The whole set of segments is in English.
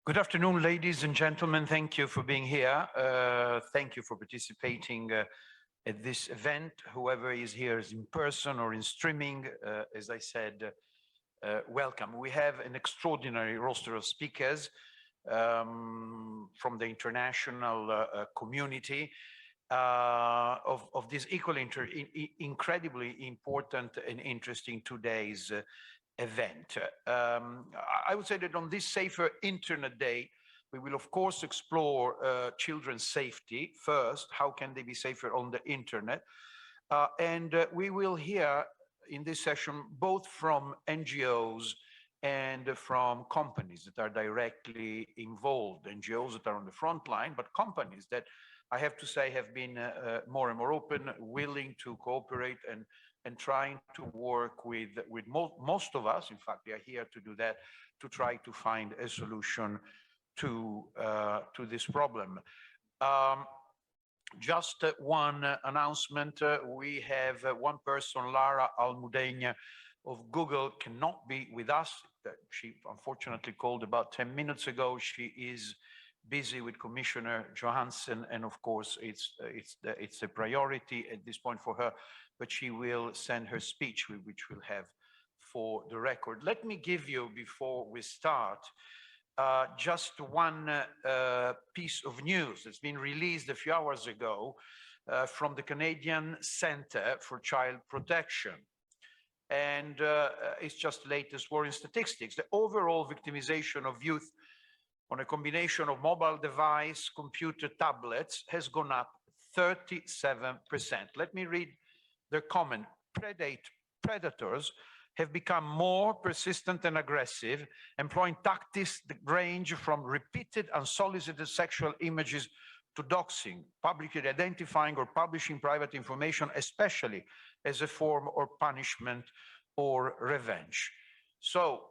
Good afternoon, ladies and gentlemen. Thank you for being here. Thank you for participating at this event. Whoever is here is in person or in streaming, as I said, welcome. We have an extraordinary roster of speakers from the international community of this equally incredibly important and interesting 2 days event. I would say that on this Safer Internet Day, we will of course explore children's safety first. How can they be safer on the internet? And we will hear in this session both from NGOs and from companies that are directly involved, NGOs that are on the front line, but companies that I have to say have been more and more open, willing to cooperate and trying to work with most of us. In fact, we are here to do that, to try to find a solution to this problem. Just one announcement. We have one person, Lara Almudena of Google, cannot be with us. She unfortunately called about 10 minutes ago. She is busy with Commissioner Johansson, and of course it's a priority at this point for her, but she will send her speech, which we'll have for the record. Let me give you, before we start, just one piece of news that's been released a few hours ago from the Canadian Centre for Child Protection. And it's just the latest worrying statistics. The overall victimization of youth on a combination of mobile device, computer, tablets has gone up 37%. Let me read their comment. Predators have become more persistent and aggressive, employing tactics that range from repeated unsolicited sexual images to doxing, publicly identifying or publishing private information, especially as a form of punishment or revenge. So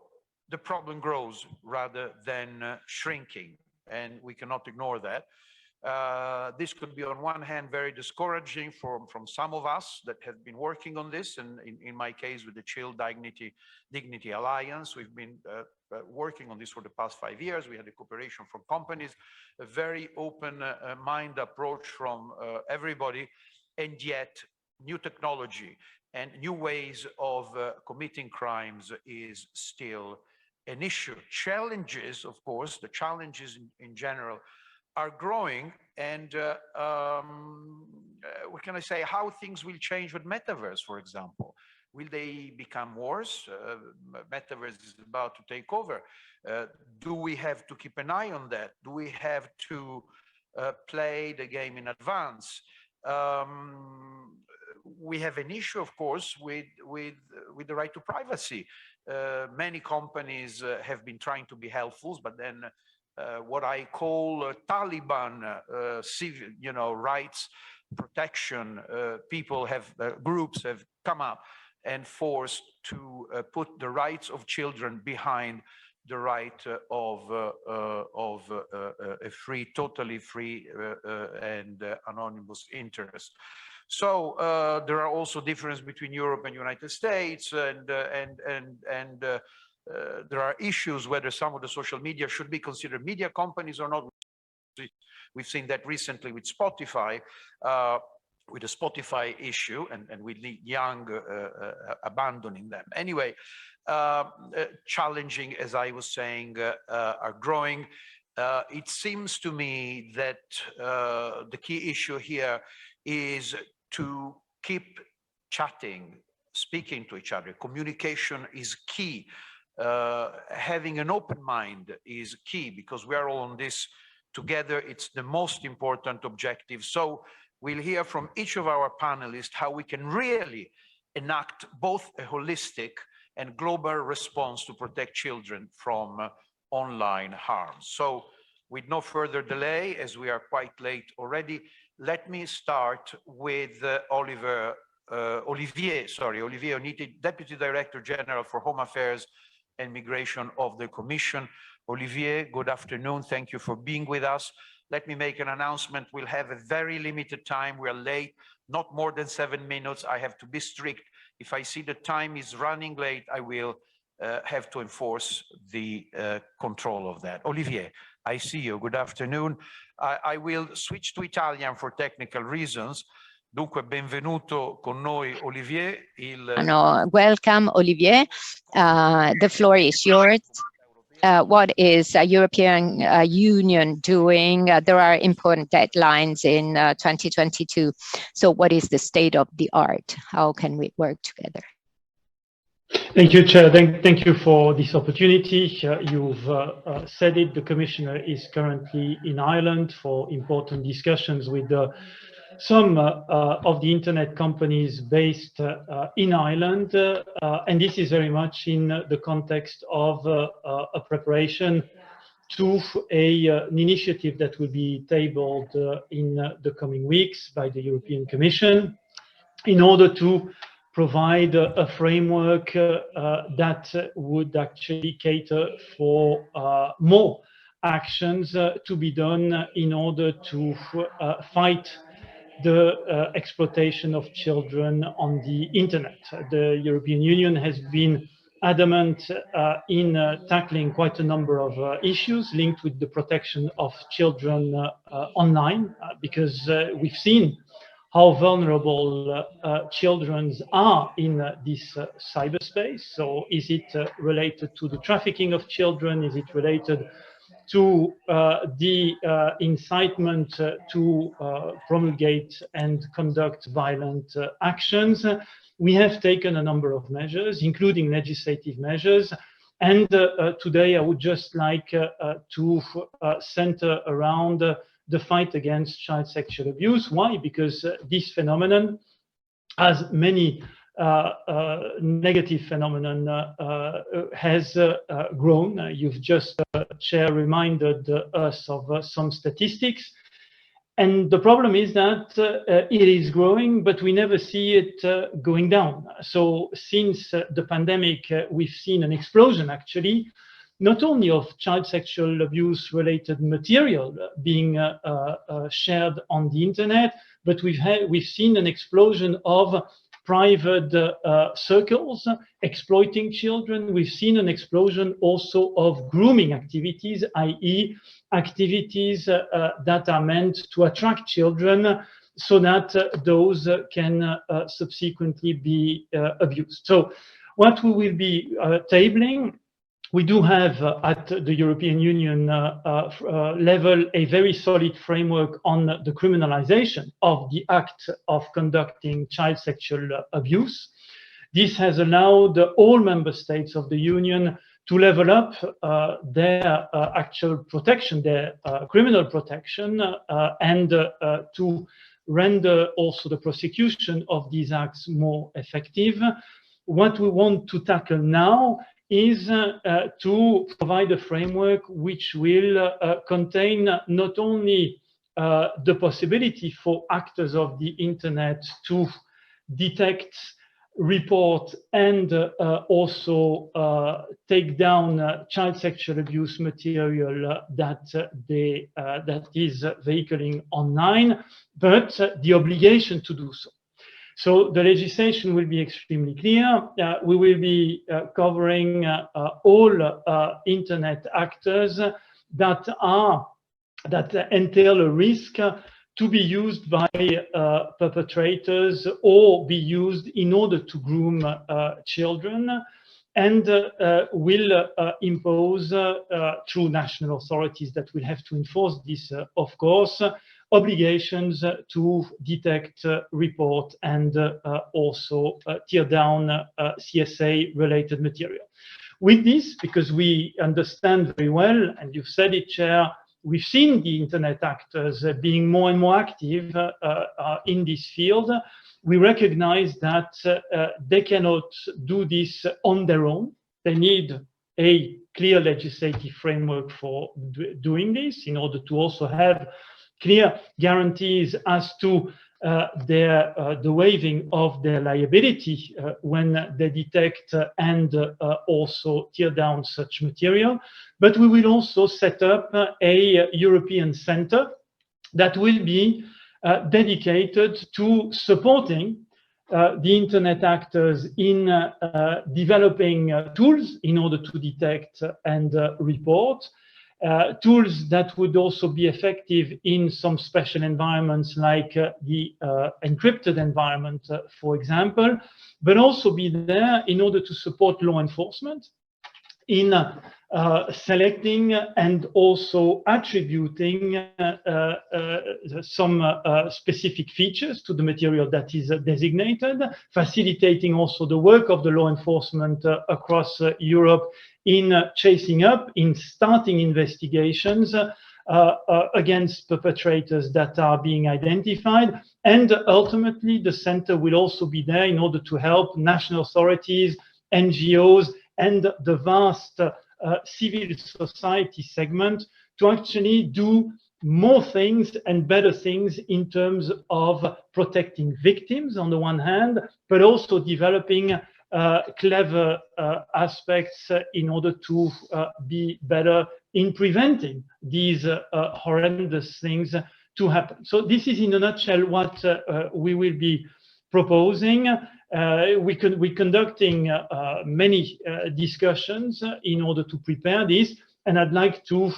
the problem grows rather than shrinking, and we cannot ignore that. This could be, on one hand, very discouraging from some of us that have been working on this, and in my case with the Child Dignity Alliance, we've been working on this for the past 5 years. We had a cooperation from companies, a very open mind approach from everybody, and yet new technology and new ways of committing crimes is still an issue. Challenges, of course, the challenges in general are growing, and what can I say, how things will change with metaverse, for example. Will they become worse? Metaverse is about to take over. Do we have to keep an eye on that? Do we have to play the game in advance? We have an issue, of course, with the right to privacy. Many companies have been trying to be helpful, but then what I call Taliban civil, rights protection people groups have come up and forced to put the rights of children behind the right of a free, totally free and anonymous interest. So there are also differences between Europe and United States, and there are issues whether some of the social media should be considered media companies or not. We've seen that recently with Spotify, with the Spotify issue, and with the young abandoning them. Anyway, challenging, as I was saying, are growing. It seems to me that the key issue here is to keep chatting, speaking to each other. Communication is key. Having an open mind is key, because we are all on this together. It's the most important objective. So we'll hear from each of our panelists how we can really enact both a holistic and global response to protect children from online harm. So with no further delay, as we are quite late already, let me start with Olivier Onidi, Deputy Director General for Home Affairs and Migration of the Commission. Olivier, good afternoon. Thank you for being with us. Let me make an announcement. We'll have a very limited time. We're late, not more than 7 minutes. I have to be strict. If I see the time is running late, I will have to enforce the control of that. Olivier, I see you. Good afternoon. I will switch to Italian for technical reasons. Dunque, benvenuto con noi, Olivier. Welcome, Olivier. The floor is yours. What is European Union doing? There are important deadlines in 2022. So what is the state of the art? How can we work together? Thank you, Chair. Thank you for this opportunity. You've said it, the Commissioner is currently in Ireland for important discussions with some of the internet companies based in Ireland. And this is very much in the context of a preparation to an initiative that will be tabled in the coming weeks by the European Commission in order to provide a framework that would actually cater for more actions to be done in order to fight the exploitation of children on the internet. The European Union has been adamant in tackling quite a number of issues linked with the protection of children online, because we've seen how vulnerable children are in this cyberspace. So is it related to the trafficking of children? Is it related to the incitement to promulgate and conduct violent actions? We have taken a number of measures, including legislative measures. And today I would just like to center around the fight against child sexual abuse. Why? Because this phenomenon, as many negative phenomenon, has grown. You've just, Chair, reminded us of some statistics. And the problem is that it is growing, but we never see it going down. So since the pandemic, we've seen an explosion, actually, not only of child sexual abuse related material being shared on the internet, but we've seen an explosion of private circles exploiting children. We've seen an explosion also of grooming activities, i.e. activities that are meant to attract children so that those can subsequently be abused. So what we will be tabling, we do have at the European Union level a very solid framework on the criminalization of the act of conducting child sexual abuse. This has allowed all member states of the Union to level up their actual protection, their criminal protection, and to render also the prosecution of these acts more effective. What we want to tackle now is to provide a framework which will contain not only the possibility for actors of the internet to detect, report, and also take down child sexual abuse material that is vehiculing online, but the obligation to do so. So the legislation will be extremely clear. We will be covering all internet actors that entail a risk to be used by perpetrators or be used in order to groom children, and will impose through national authorities that will have to enforce this, of course, obligations to detect, report, and also tear down CSA-related material. With this, because we understand very well, and you've said it, Chair, we've seen the internet actors being more and more active in this field. We recognize that they cannot do this on their own. They need a clear legislative framework for doing this in order to also have clear guarantees as to the waiving of their liability when they detect and also tear down such material. But we will also set up a European center that will be dedicated to supporting the internet actors in developing tools in order to detect and report. Tools that would also be effective in some special environments like the encrypted environment, for example, but also be there in order to support law enforcement in selecting and also attributing some specific features to the material that is designated, facilitating also the work of the law enforcement across Europe in chasing up, in starting investigations against perpetrators that are being identified. And ultimately, the center will also be there in order to help national authorities, NGOs, and the vast civil society segment to actually do more things and better things in terms of protecting victims on the one hand, but also developing clever aspects in order to be better in preventing these horrendous things to happen. So this is in a nutshell what we will be proposing. We're conducting many discussions in order to prepare this, and I'd like to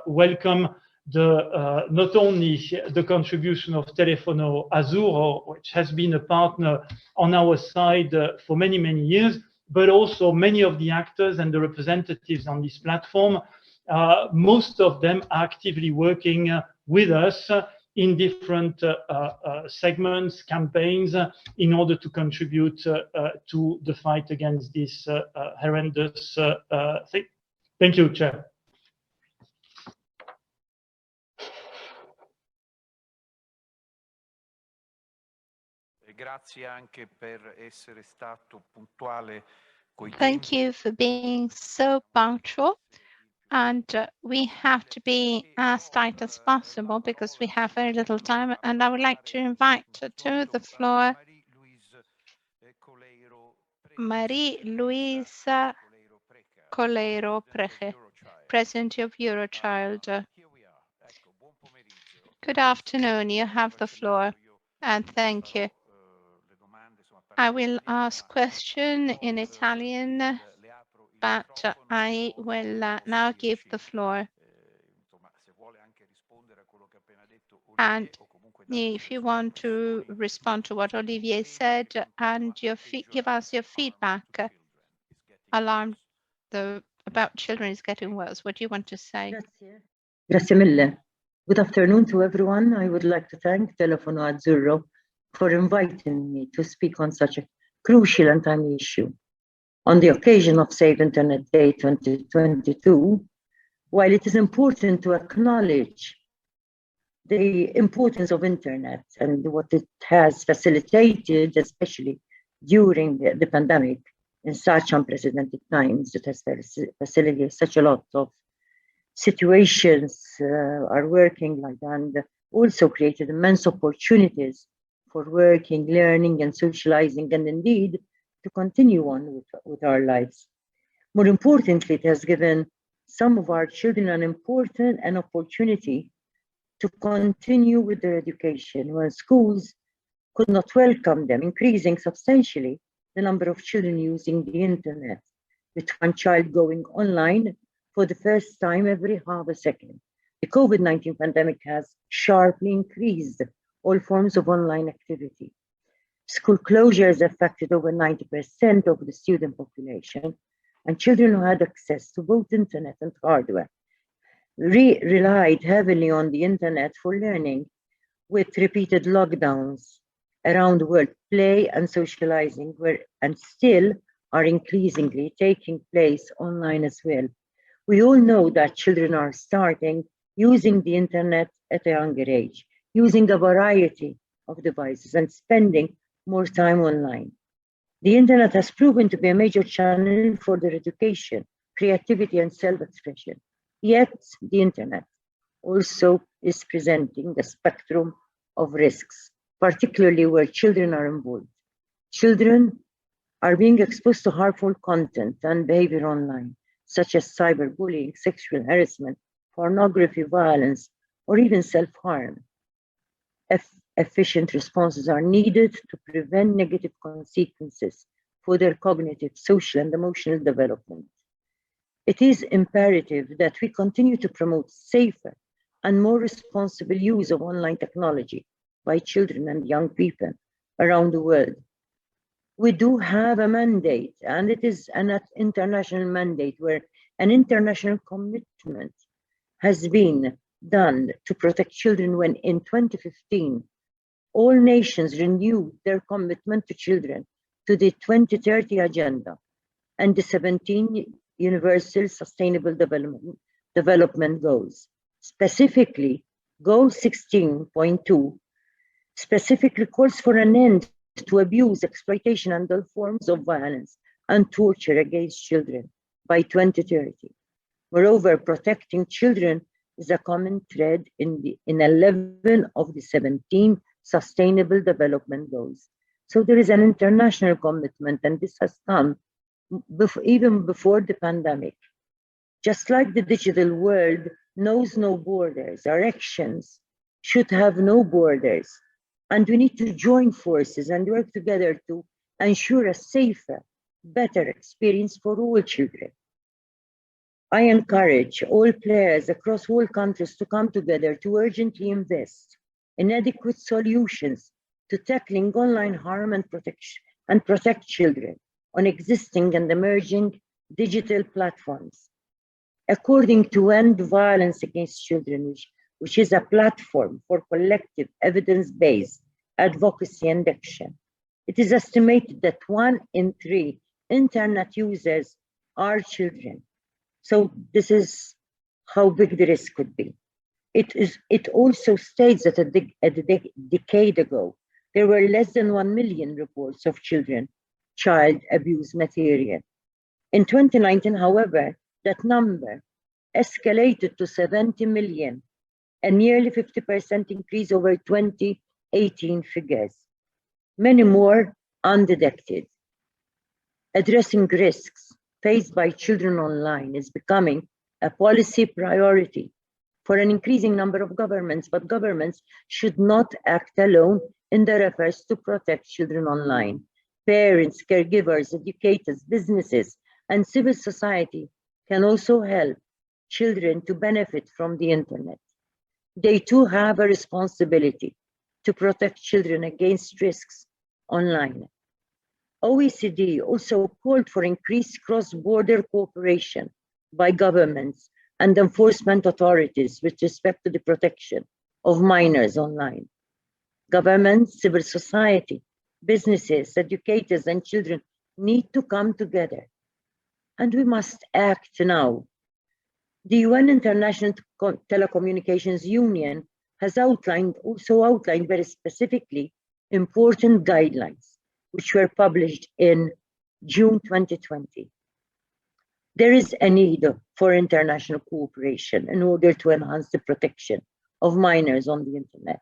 welcome not only the contribution of Telefono Azzurro, which has been a partner on our side for many, many years, but also many of the actors and the representatives on this platform. Most of them are actively working with us in different segments, campaigns, in order to contribute to the fight against this horrendous thing. Thank you, Chair. Thank you for being so punctual. And we have to be as tight as possible because we have very little time. And I would like to invite to the floor Marie-Louise Coleiro, Preca, President of Eurochild. Good afternoon, you have the floor, and thank you. I will ask question in Italian, but I will now give the floor. And if you want to respond to what Olivier said and give us your feedback, alarm about children is getting worse. What do you want to say? Grazie mille. Good afternoon to everyone. I would like to thank Telefono Azzurro for inviting me to speak on such a crucial and timely issue. On the occasion of Save Internet Day 2022, while it is important to acknowledge the importance of internet and what it has facilitated, especially during the pandemic, in such unprecedented times, it has facilitated such a lot of situations are working like that, and also created immense opportunities for working, learning, and socializing, and indeed to continue on with our lives. More importantly, it has given some of our children an opportunity to continue with their education when schools could not welcome them, increasing substantially the number of children using the internet, with one child going online for the first time every half a second. The COVID-19 pandemic has sharply increased all forms of online activity. School closures affected over 90% of the student population, and children who had access to both internet and hardware relied heavily on the internet for learning, with repeated lockdowns around the world. Play and socializing were and still are increasingly taking place online as well. We all know that children are starting using the internet at a younger age, using a variety of devices and spending more time online. The internet has proven to be a major channel for their education, creativity, and self-expression. Yet the internet also is presenting the spectrum of risks, particularly where children are involved. Children are being exposed to harmful content and behavior online, such as cyberbullying, sexual harassment, pornography, violence, or even self-harm. Efficient responses are needed to prevent negative consequences for their cognitive, social, and emotional development. It is imperative that we continue to promote safer and more responsible use of online technology by children and young people around the world. We do have a mandate, and it is an international mandate where an international commitment has been done to protect children when in 2015, all nations renewed their commitment to children to the 2030 Agenda and the 17 Universal Sustainable Development Goals. Specifically, Goal 16.2 specifically calls for an end to abuse, exploitation, and all forms of violence and torture against children by 2030. Moreover, protecting children is a common thread in 11 of the 17 Sustainable Development Goals. So there is an international commitment, and this has come even before the pandemic. Just like the digital world knows no borders, our actions should have no borders. And we need to join forces and work together to ensure a safer, better experience for all children. I encourage all players across all countries to come together to urgently invest in adequate solutions to tackling online harm and protect children on existing and emerging digital platforms. According to End Violence Against Children, which is a platform for collective evidence-based advocacy and action, it is estimated that 1 in 3 internet users are children. So this is how big the risk could be. It also states that a decade ago, there were less than 1 million reports of child abuse material. In 2019, however, that number escalated to 70 million, a nearly 50% increase over 2018 figures. Many more undetected. Addressing risks faced by children online is becoming a policy priority for an increasing number of governments, but governments should not act alone in their efforts to protect children online. Parents, caregivers, educators, businesses, and civil society can also help children to benefit from the internet. They too have a responsibility to protect children against risks online. OECD also called for increased cross-border cooperation by governments and enforcement authorities with respect to the protection of minors online. Governments, civil society, businesses, educators, and children need to come together, and we must act now. The UN International Telecommunications Union has also outlined very specifically important guidelines, which were published in June 2020. There is a need for international cooperation in order to enhance the protection of minors on the internet.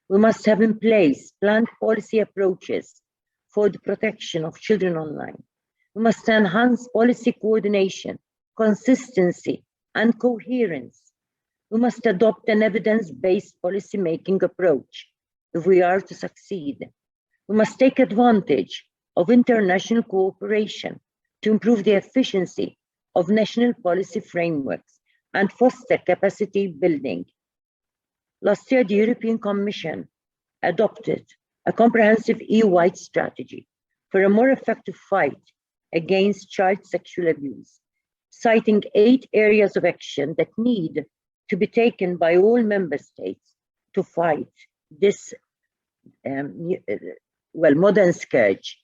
We must have in place planned policy approaches for the protection of children online. We must enhance policy coordination, consistency, and coherence. We must adopt an evidence-based policy-making approach if we are to succeed. We must take advantage of international cooperation to improve the efficiency of national policy frameworks and foster capacity building. Last year, the European Commission adopted a comprehensive EU-wide strategy for a more effective fight against child sexual abuse, citing 8 areas of action that need to be taken by all member states to fight this modern scourge.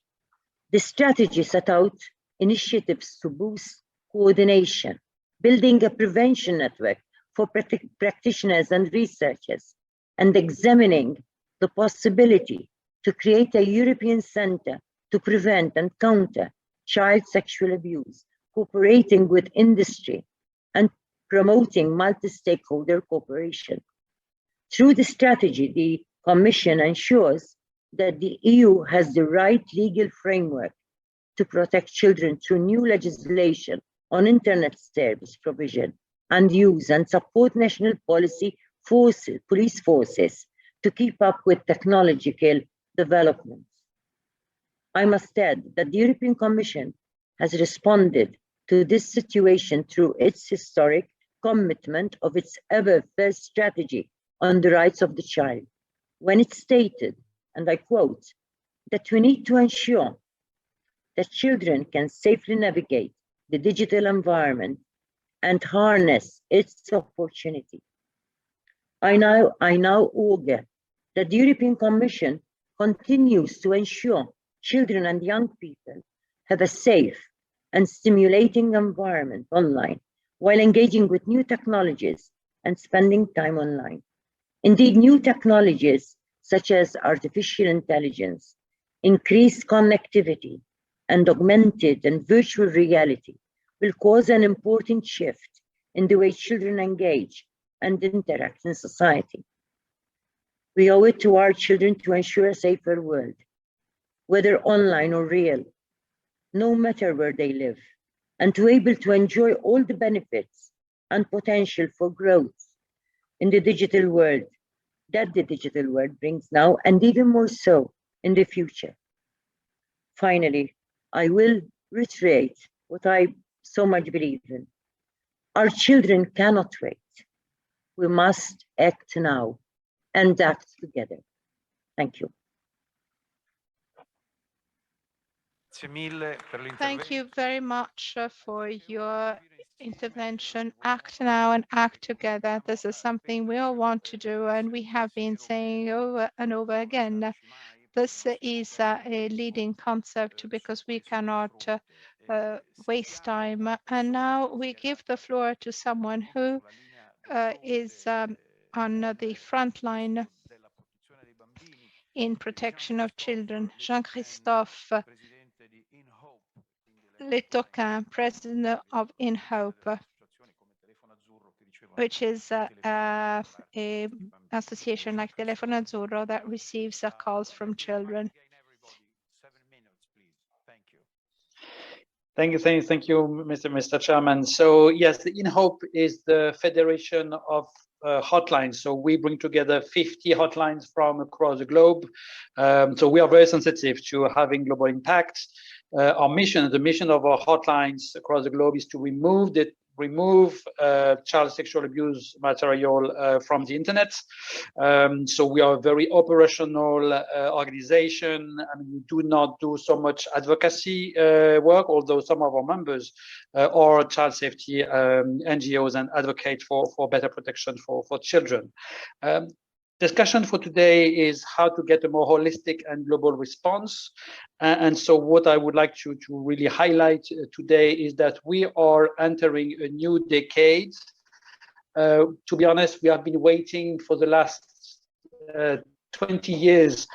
The strategy set out initiatives to boost coordination, building a prevention network for practitioners and researchers, and examining the possibility to create a European Center to prevent and counter child sexual abuse, cooperating with industry and promoting multi-stakeholder cooperation. Through the strategy, the Commission ensures that the EU has the right legal framework to protect children through new legislation on internet service provision and use, and support national police forces to keep up with technological developments. I must add that the European Commission has responded to this situation through its historic commitment of its ever-first strategy on the rights of the child, when it stated, and I quote, that we need to ensure that children can safely navigate the digital environment and harness its opportunity. I now augur that the European Commission continues to ensure children and young people have a safe and stimulating environment online while engaging with new technologies and spending time online. Indeed, new technologies such as artificial intelligence, increased connectivity, and augmented and virtual reality will cause an important shift in the way children engage and interact in society. We owe it to our children to ensure a safer world, whether online or real, no matter where they live, and to be able to enjoy all the benefits and potential for growth in the digital world that the digital world brings now, and even more so in the future. Finally, I will reiterate what I so much believe in. Our children cannot wait. We must act now and act together. Thank you. Thank you very much for your intervention. Act now and act together. This is something we all want to do, and we have been saying over and over again. This is a leading concept because we cannot waste time. And now we give the floor to someone who is on the front line in protection of children, Jean-Christophe Toquin, president of INHOPE, which is an association like Telefono Azzurro that receives calls from children. Thank you, Mr. Chairman. So yes, the INHOPE is the federation of hotlines. So we bring together 50 hotlines from across the globe. So we are very sensitive to having global impact. Our mission, the mission of our hotlines across the globe, is to remove child sexual abuse material from the internet. So we are a very operational organization. I mean, we do not do so much advocacy work, although some of our members are child safety NGOs and advocate for better protection for children. Discussion for today is how to get a more holistic and global response. And so what I would like to really highlight today is that we are entering a new decade. To be honest, we have been waiting for the last 20 years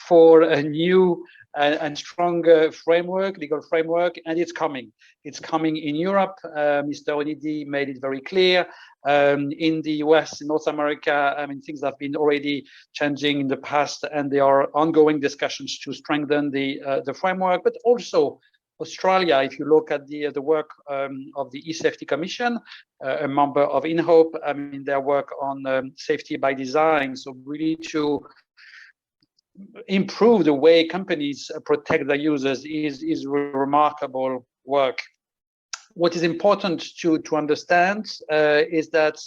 for a new and stronger framework, legal framework, and it's coming. It's coming in Europe. Mr. Onidi made it very clear. In the US, in North America, I mean, things have been already changing in the past, and there are ongoing discussions to strengthen the framework. But also Australia, if you look at the work of the eSafety Commission, a member of INHOPE, I mean, their work on safety by design. So really to improve the way companies protect their users is remarkable work. What is important to understand is that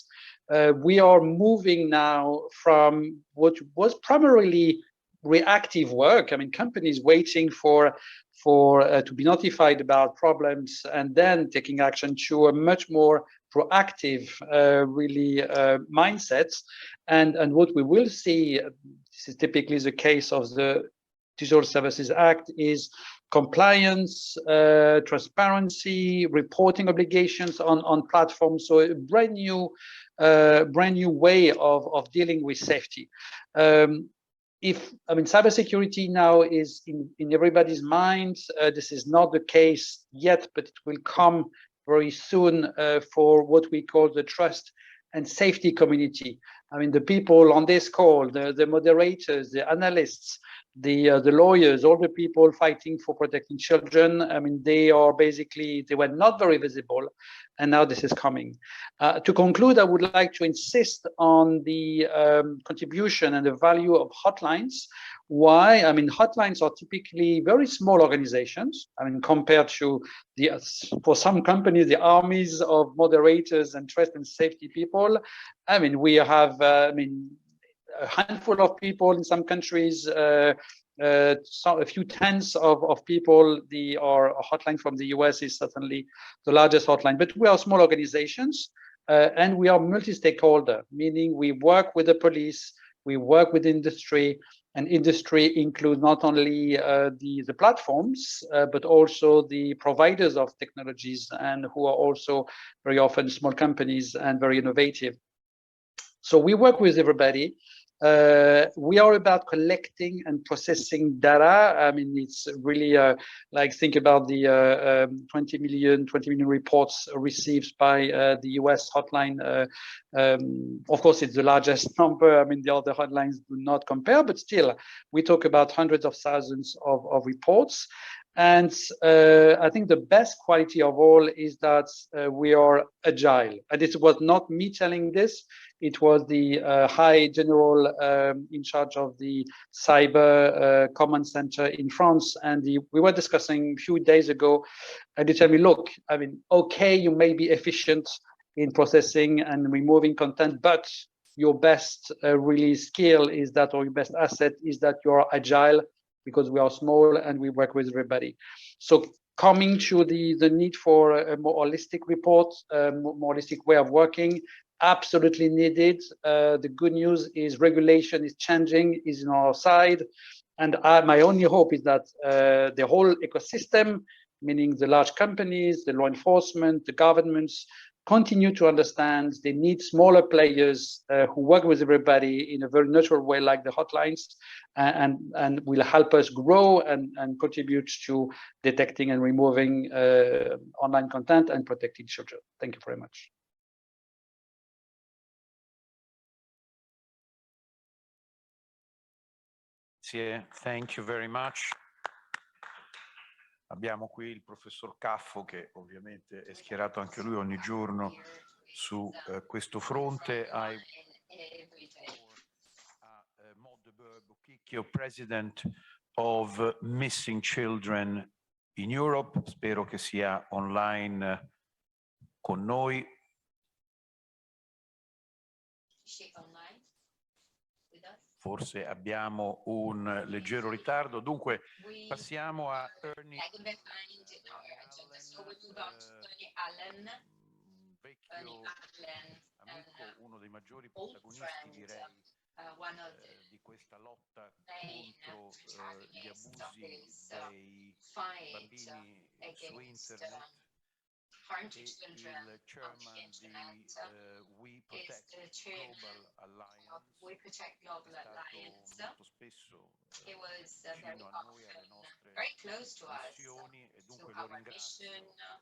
we are moving now from what was primarily reactive work. I mean, companies waiting for to be notified about problems and then taking action, to a much more proactive mindset. And what we will see, this is typically the case of the Digital Services Act, is compliance, transparency, reporting obligations on platforms. So a brand new way of dealing with safety. Cybersecurity now is in everybody's minds. This is not the case yet, but it will come very soon for what we call the trust and safety community. I mean, the people on this call, the moderators, the analysts, the lawyers, all the people fighting for protecting children. I mean, they were not very visible, and now this is coming. To conclude, I would like to insist on the contribution and the value of hotlines. Why? I mean, hotlines are typically very small organizations. I mean, compared to for some companies, the armies of moderators and trust and safety people. I mean, we have, a handful of people in some countries, a few tens of people. Our hotline from the US is certainly the largest hotline, but we are small organizations, and we are multi-stakeholder, meaning we work with the police, we work with industry, and industry includes not only the platforms, but also the providers of technologies, and who are also very often small companies and very innovative. So we work with everybody. We are about collecting and processing data. I mean, it's really like, think about the 20 million reports received by the US hotline. Of course, it's the largest number. I mean, the other hotlines do not compare, but still, we talk about hundreds of thousands of reports. And I think the best quality of all is that we are agile. And it was not me telling this. It was the High General in charge of the Cyber Command Center in France. And we were discussing a few days ago, and they tell me, look, I mean, okay, you may be efficient in processing and removing content, but your best really skill is that, or your best asset is that you are agile, because we are small and we work with everybody. So coming to the need for a more holistic report, more holistic way of working, absolutely needed. The good news is regulation is changing, is on our side. And my only hope is that the whole ecosystem, meaning the large companies, the law enforcement, the governments, continue to understand they need smaller players who work with everybody in a very natural way, like the hotlines, and will help us grow and contribute to detecting and removing online content and protecting children. Thank you very much. Thank you very much. Abbiamo qui il professor Caffo, che ovviamente è schierato anche lui ogni giorno su questo fronte. Boer-Buquicchio, President of Missing Children in Europe. Spero che sia online con noi. Forse abbiamo un leggero ritardo, dunque passiamo a Ernie. Vecchio amico, uno dei maggiori protagonisti, direi, di questa lotta contro gli abusi dei bambini su internet. Il chairman di WeProtect Global Alliance, molto spesso vicino a noi, alle nostre missioni, e dunque lo ringrazio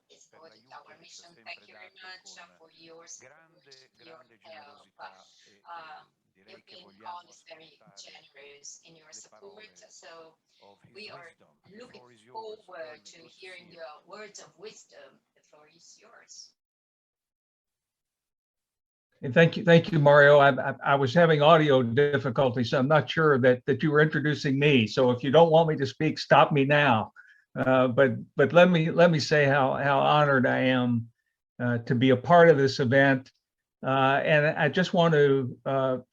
per l'aiuto che ci ha sempre dato con grande generosità, e direi che vogliamo ascoltare le parole of his wisdom. The floor is yours. Forward to hearing your words of wisdom. The floor is yours. Thank you, Mario. I was having audio difficulties, so I'm not sure that you were introducing me. So if you don't want me to speak, stop me now. But let me say how honored I am to be a part of this event. And I just want to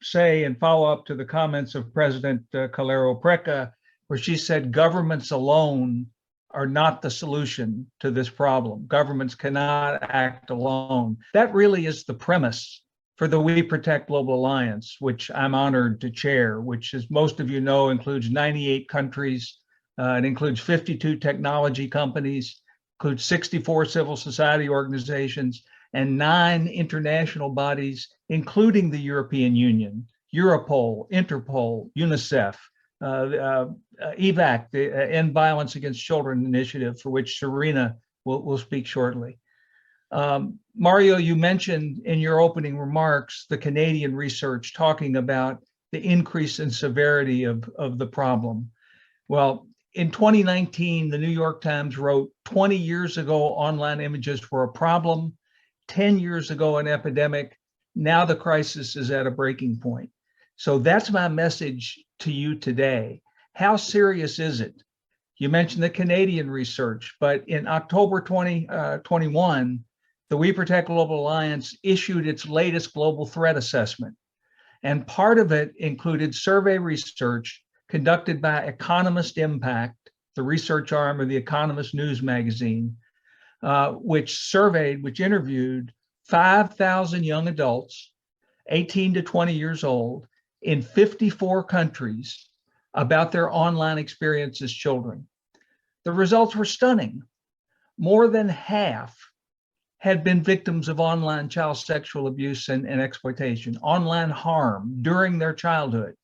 say and follow up to the comments of President Coleiro Preca, where she said governments alone are not the solution to this problem. Governments cannot act alone. That really is the premise for the WeProtect Global Alliance, which I'm honored to chair, which, as most of you know, includes 98 countries. It includes 52 technology companies, includes 64 civil society organizations, and 9 international bodies, including the European Union, Europol, Interpol, UNICEF, EVAC, the End Violence Against Children Initiative, for which Serena will speak shortly. Mario, you mentioned in your opening remarks the Canadian research talking about the increase in severity of the problem. Well, in 2019, the New York Times wrote 20 years ago, online images were a problem. 10 years ago, an epidemic. Now the crisis is at a breaking point. So that's my message to you today. How serious is it? You mentioned the Canadian research, but in October 2021, the WeProtect Global Alliance issued its latest global threat assessment. And part of it included survey research conducted by Economist Impact, the research arm of the Economist news magazine, which interviewed 5,000 young adults, 18 to 20 years old, in 54 countries about their online experience as children. The results were stunning. More than half had been victims of online child sexual abuse and exploitation, online harm during their childhood.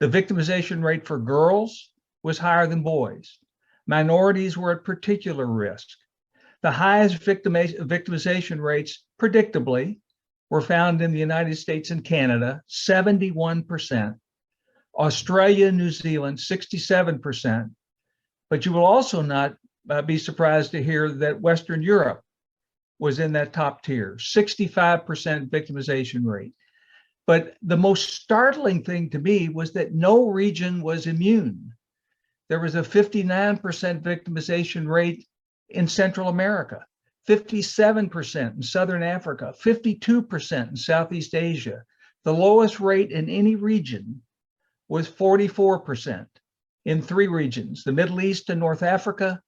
The victimization rate for girls was higher than boys. Minorities were at particular risk. The highest victimization rates, predictably, were found in the United States and Canada, 71%, Australia and New Zealand, 67%. But you will also not be surprised to hear that Western Europe was in that top tier, 65% victimization rate. But the most startling thing to me was that no region was immune. There was a 59% victimization rate in Central America, 57% in Southern Africa, 52% in Southeast Asia. The lowest rate in any region was 44% in 3 regions, the Middle East and North Africa,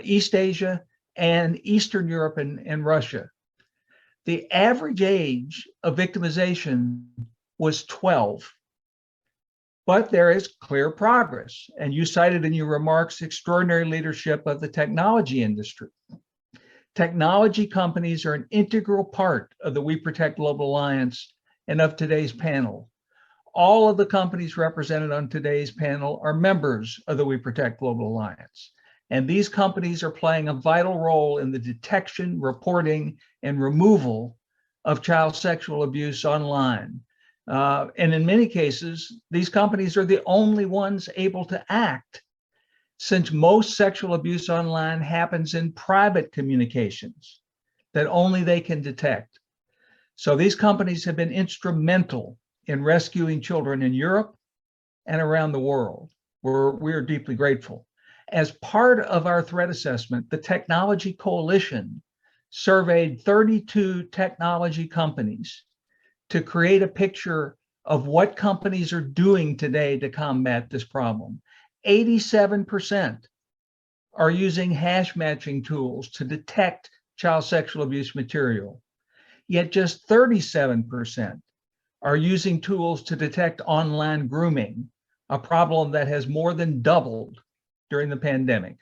East Asia, and Eastern Europe and Russia. The average age of victimization was 12. But there is clear progress. And you cited in your remarks extraordinary leadership of the technology industry. Technology companies are an integral part of the WeProtect Global Alliance and of today's panel. All of the companies represented on today's panel are members of the WeProtect Global Alliance. And these companies are playing a vital role in the detection, reporting, and removal of child sexual abuse online. And in many cases, these companies are the only ones able to act, since most sexual abuse online happens in private communications that only they can detect. So these companies have been instrumental in rescuing children in Europe and around the world. We're deeply grateful. As part of our threat assessment, the Technology Coalition surveyed 32 technology companies to create a picture of what companies are doing today to combat this problem. 87% are using hash matching tools to detect child sexual abuse material, yet just 37% are using tools to detect online grooming, a problem that has more than doubled during the pandemic.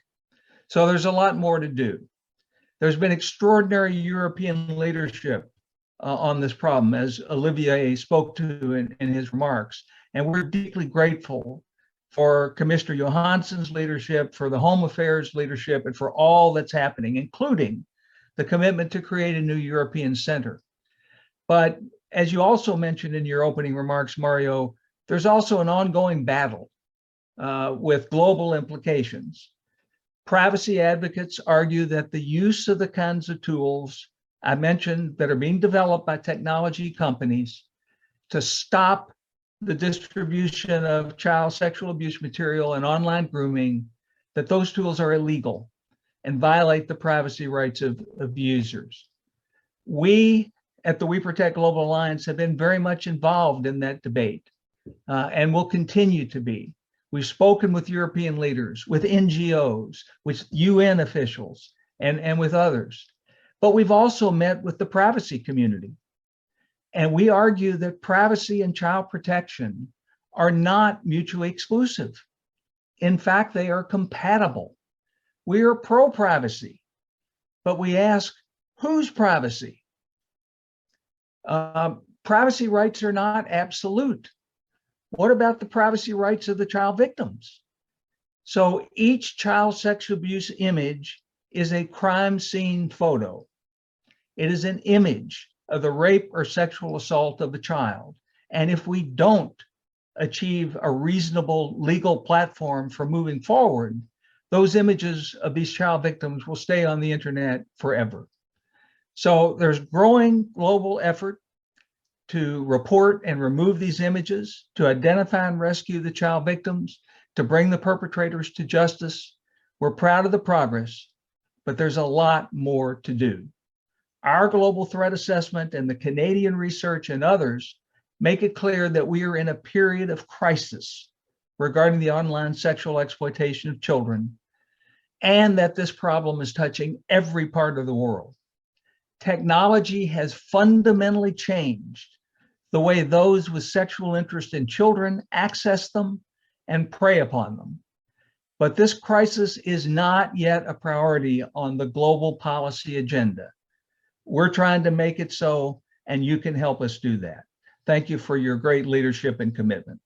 So there's a lot more to do. There's been extraordinary European leadership on this problem, as Olivier spoke to in his remarks. And we're deeply grateful for Commissioner Johansson's leadership, for the Home Affairs leadership, and for all that's happening, including the commitment to create a new European center. But as you also mentioned in your opening remarks, Mario, there's also an ongoing battle with global implications. Privacy advocates argue that the use of the kinds of tools I mentioned that are being developed by technology companies to stop the distribution of child sexual abuse material and online grooming, that those tools are illegal and violate the privacy rights of users. We at the WeProtect Global Alliance have been very much involved in that debate and will continue to be. We've spoken with European leaders, with NGOs, with UN officials, and with others. But we've also met with the privacy community. And we argue that privacy and child protection are not mutually exclusive. In fact, they are compatible. We are pro-privacy, but we ask, whose privacy? Privacy rights are not absolute. What about the privacy rights of the child victims? So each child sexual abuse image is a crime scene photo. It is an image of the rape or sexual assault of the child. And if we don't achieve a reasonable legal platform for moving forward, those images of these child victims will stay on the internet forever. So there's growing global effort to report and remove these images, to identify and rescue the child victims, to bring the perpetrators to justice. We're proud of the progress, but there's a lot more to do. Our global threat assessment and the Canadian research and others make it clear that we are in a period of crisis regarding the online sexual exploitation of children, and that this problem is touching every part of the world. Technology has fundamentally changed the way those with sexual interest in children access them and prey upon them. But this crisis is not yet a priority on the global policy agenda. We're trying to make it so, and you can help us do that. Thank you for your great leadership and commitment.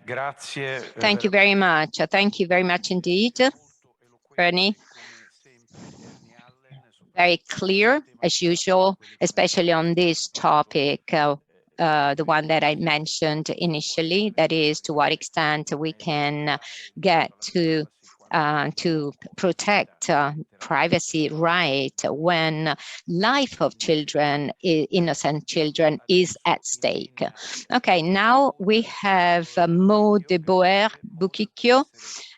Grazie. Thank you very much. Thank you very much indeed, Ernie. Very clear, as usual, especially on this topic, the one that I mentioned initially, that is to what extent we can get to protect privacy right when life of children, innocent children, is at stake. Okay, now we have Maud de Boer-Buquicchio.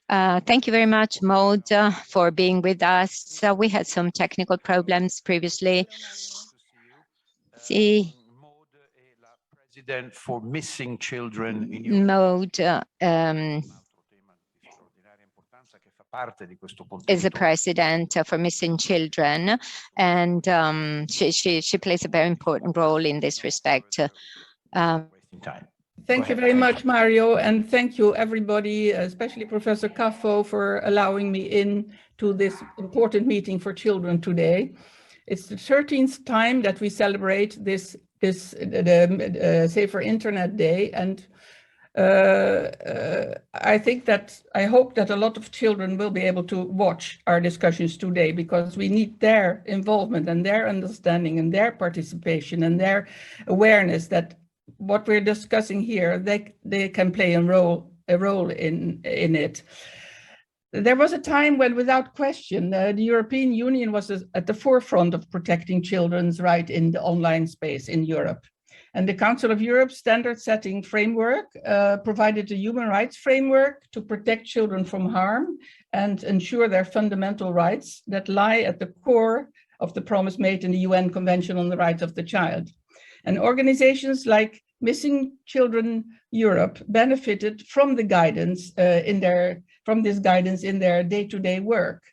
Thank you very much, Maud, for being with us. We had some technical problems previously. See, President for missing children in Europe. Maud is the president for missing children, and she plays a very important role in this respect. Thank you very much, Mario, and thank you everybody, especially Professor Caffo, for allowing me in to this important meeting for children today. It's the 13th time that we celebrate the Safer Internet Day, and I hope that a lot of children will be able to watch our discussions today, because we need their involvement and their understanding and their participation and their awareness that what we're discussing here, they can play a role in it. There was a time when, without question, the European Union was at the forefront of protecting children's rights in the online space in Europe. And the Council of Europe's standard-setting framework provided a human rights framework to protect children from harm and ensure their fundamental rights that lie at the core of the promise made in the UN Convention on the Rights of the Child. And organizations like Missing Children Europe benefited from the guidance in their day-to-day work.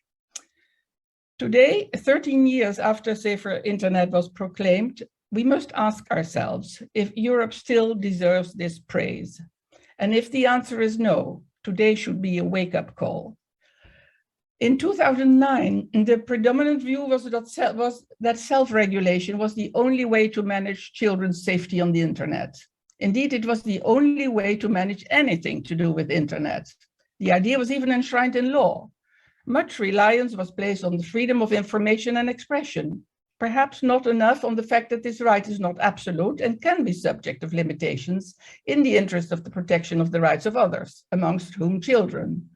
Today, 13 years after Safer Internet was proclaimed, we must ask ourselves if Europe still deserves this praise. And if the answer is no, today should be a wake-up call. In 2009, the predominant view was that self-regulation was the only way to manage children's safety on the internet. Indeed, it was the only way to manage anything to do with internet. The idea was even enshrined in law. Much reliance was placed on the freedom of information and expression, perhaps not enough on the fact that this right is not absolute and can be subject of limitations in the interest of the protection of the rights of others, amongst whom children.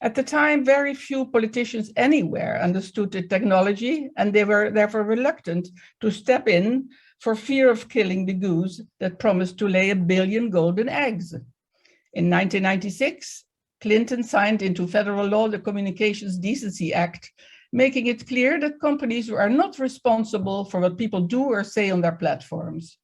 At the time, very few politicians anywhere understood the technology, and they were therefore reluctant to step in for fear of killing the goose that promised to lay 1 billion golden eggs. In 1996, Clinton signed into federal law the Communications Decency Act, making it clear that companies are not responsible for what people do or say on their platforms.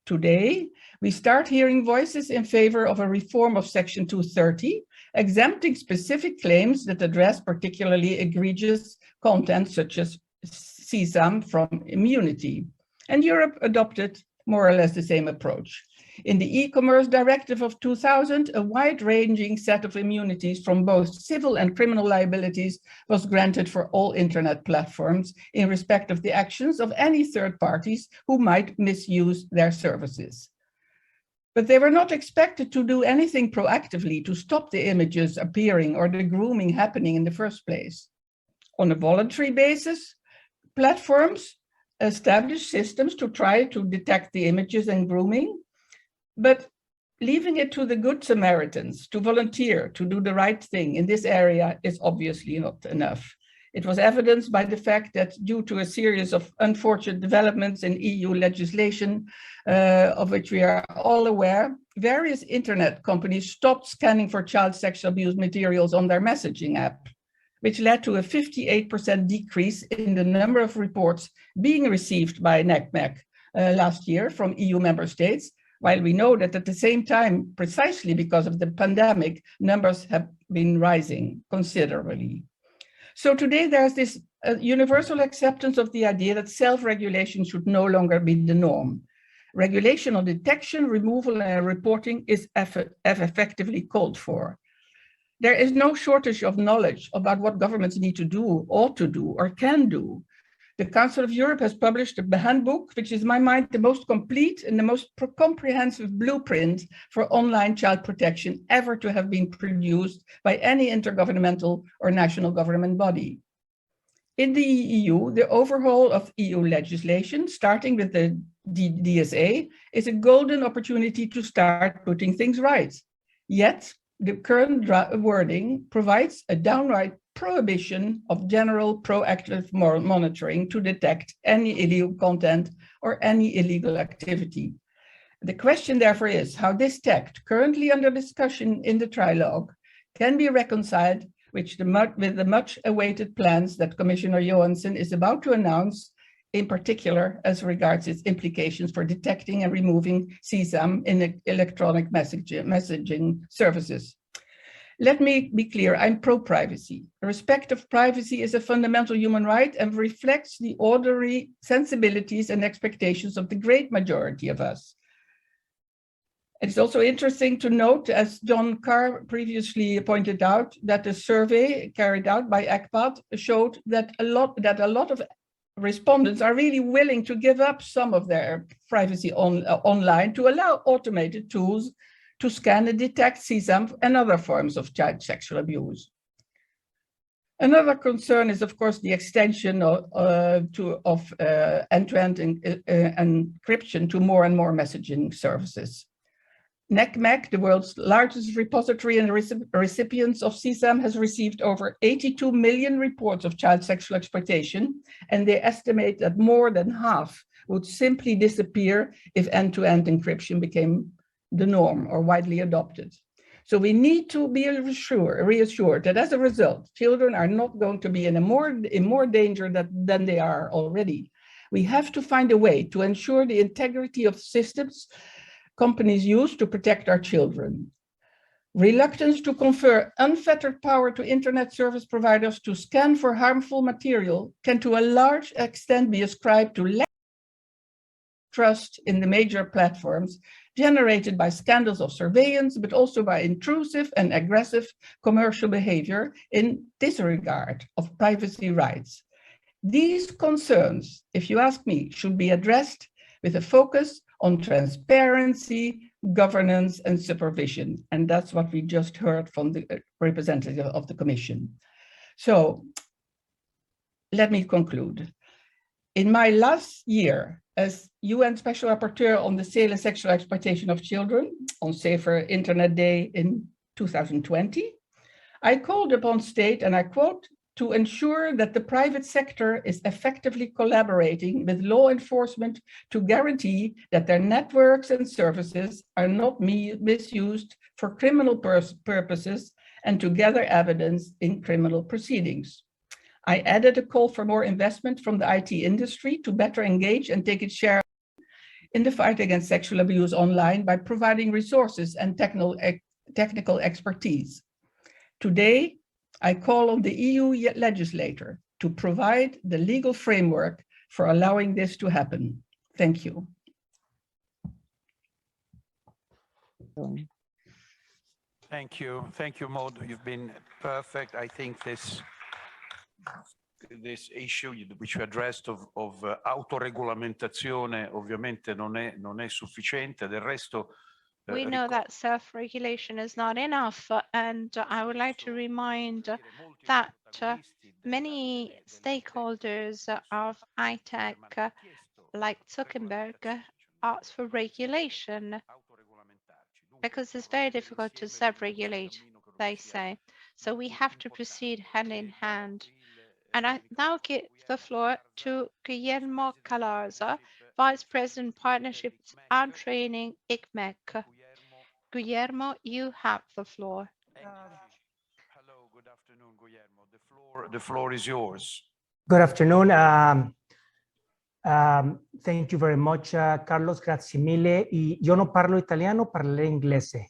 Today, we start hearing voices in favor of a reform of Section 230, exempting specific claims that address particularly egregious content such as CSAM from immunity. And Europe adopted more or less the same approach. In the e-commerce directive of 2000, a wide-ranging set of immunities from both civil and criminal liabilities was granted for all internet platforms in respect of the actions of any third parties who might misuse their services. But they were not expected to do anything proactively to stop the images appearing or the grooming happening in the first place. On a voluntary basis, platforms established systems to try to detect the images and grooming, but leaving it to the good Samaritans to volunteer to do the right thing in this area is obviously not enough. It was evidenced by the fact that due to a series of unfortunate developments in EU legislation, of which we are all aware, various internet companies stopped scanning for child sexual abuse materials on their messaging app, which led to a 58% decrease in the number of reports being received by ICMEC last year from EU member states, while we know that at the same time, precisely because of the pandemic, numbers have been rising considerably. So today there's this universal acceptance of the idea that self-regulation should no longer be the norm. Regulation on detection, removal, and reporting is effectively called for. There is no shortage of knowledge about what governments need to do, ought to do, or can do. The Council of Europe has published a handbook, which is in my mind the most complete and the most comprehensive blueprint for online child protection ever to have been produced by any intergovernmental or national government body. In the EU, the overhaul of EU legislation, starting with the DSA, is a golden opportunity to start putting things right. Yet, the current wording provides a downright prohibition of general proactive monitoring to detect any illegal content or any illegal activity. The question therefore is how this text, currently under discussion in the trilogue, can be reconciled with the much awaited plans that Commissioner Johansson is about to announce, in particular as regards its implications for detecting and removing CSAM in electronic messaging services. Let me be clear, I'm pro-privacy. Respect of privacy is a fundamental human right and reflects the ordinary sensibilities and expectations of the great majority of us. It's also interesting to note, as John Carr previously pointed out, that the survey carried out by ECPAT showed that a lot of respondents are really willing to give up some of their privacy online to allow automated tools to scan and detect CSAM and other forms of child sexual abuse. Another concern is, of course, the extension of end-to-end encryption to more and more messaging services. ICMEC, the world's largest repository and recipients of CSAM, has received over 82 million reports of child sexual exploitation, and they estimate that more than half would simply disappear if end-to-end encryption became the norm or widely adopted. So we need to be reassured that as a result, children are not going to be in more danger than they are already. We have to find a way to ensure the integrity of systems companies use to protect our children. Reluctance to confer unfettered power to internet service providers to scan for harmful material can to a large extent be ascribed to lack of trust in the major platforms generated by scandals of surveillance, but also by intrusive and aggressive commercial behavior in disregard of privacy rights. These concerns, if you ask me, should be addressed with a focus on transparency, governance, and supervision. And that's what we just heard from the representative of the Commission. So let me conclude. In my last year as UN Special Rapporteur on the sale and sexual exploitation of children on Safer Internet Day in 2020, I called upon state, and I quote, to ensure that the private sector is effectively collaborating with law enforcement to guarantee that their networks and services are not misused for criminal purposes and to gather evidence in criminal proceedings. I added a call for more investment from the IT industry to better engage and take its share in the fight against sexual abuse online by providing resources and technical expertise. Today, I call on the EU legislator to provide the legal framework for allowing this to happen. Thank you. Thank you, Maud. You've been perfect. I think this issue which you addressed of autoregolamentazione ovviamente non è sufficiente. Del resto, we know that self-regulation is not enough, and I would like to remind that many stakeholders of high-tech, like Zuckerberg, ask for regulation because it's very difficult to self-regulate, they say. So we have to proceed hand in hand. And I now give the floor to Guillermo Galarza, Vice President, Partnerships and Training, ICMEC. Guillermo, you have the floor. Hello, good afternoon, Guillermo. The floor is yours. Good afternoon. Thank you very much, Carlos. Grazie mille. Io non parlo italiano, parlerò inglese.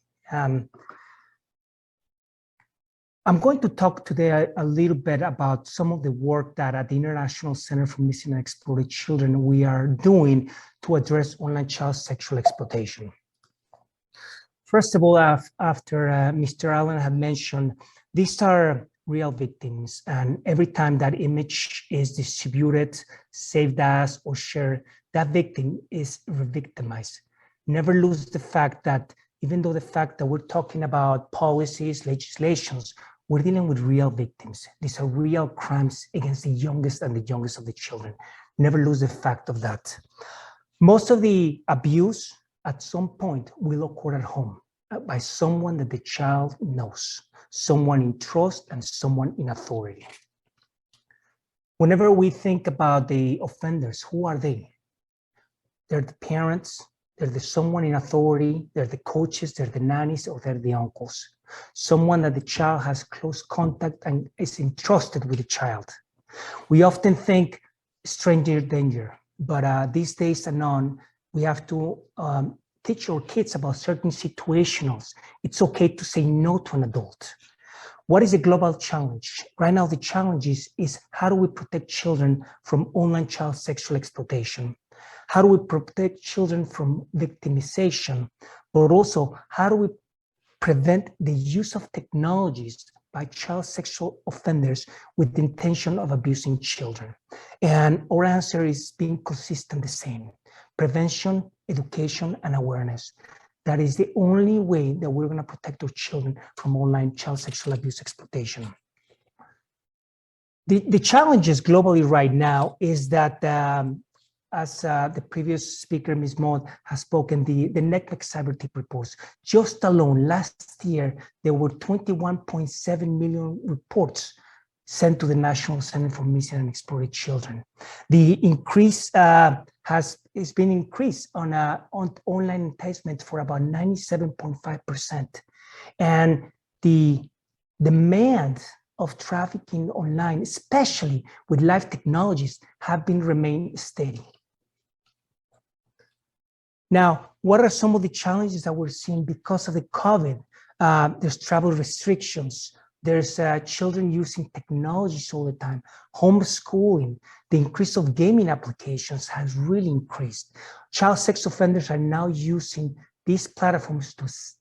I'm going to talk today a little bit about some of the work that at the International Center for Missing and Exploited Children we are doing to address online child sexual exploitation. First of all, after Mr. Allen had mentioned, these are real victims, and every time that image is distributed, saved as, or shared, that victim is re-victimized. Never lose the fact that even though the fact that we're talking about policies, legislations, we're dealing with real victims. These are real crimes against the youngest and the youngest of the children. Never lose the fact of that. Most of the abuse at some point will occur at home by someone that the child knows, someone in trust and someone in authority. Whenever we think about the offenders, who are they? They're the parents, they're the someone in authority, they're the coaches, they're the nannies, or they're the uncles. Someone that the child has close contact and is entrusted with the child. We often think stranger danger, but these days and on, we have to teach our kids about certain situations. It's okay to say no to an adult. What is a global challenge? Right now, the challenge is how do we protect children from online child sexual exploitation? How do we protect children from victimization? But also, how do we prevent the use of technologies by child sexual offenders with the intention of abusing children? And our answer is being consistent the same: prevention, education, and awareness. That is the only way that we're going to protect our children from online child sexual abuse exploitation. The challenges globally right now is that, as the previous speaker, Ms. Maud, has spoken, the ICMEC cyber tip reports. Just alone, last year, there were 21.7 million reports sent to the National Center for Missing and Exploited Children. The increase has been increased on online enticement for about 97.5%. And the demand of trafficking online, especially with live technologies, have been remained steady. Now, what are some of the challenges that we're seeing because of the COVID? There's travel restrictions. There's children using technologies all the time. Homeschooling, the increase of gaming applications has really increased. Child sex offenders are now using these platforms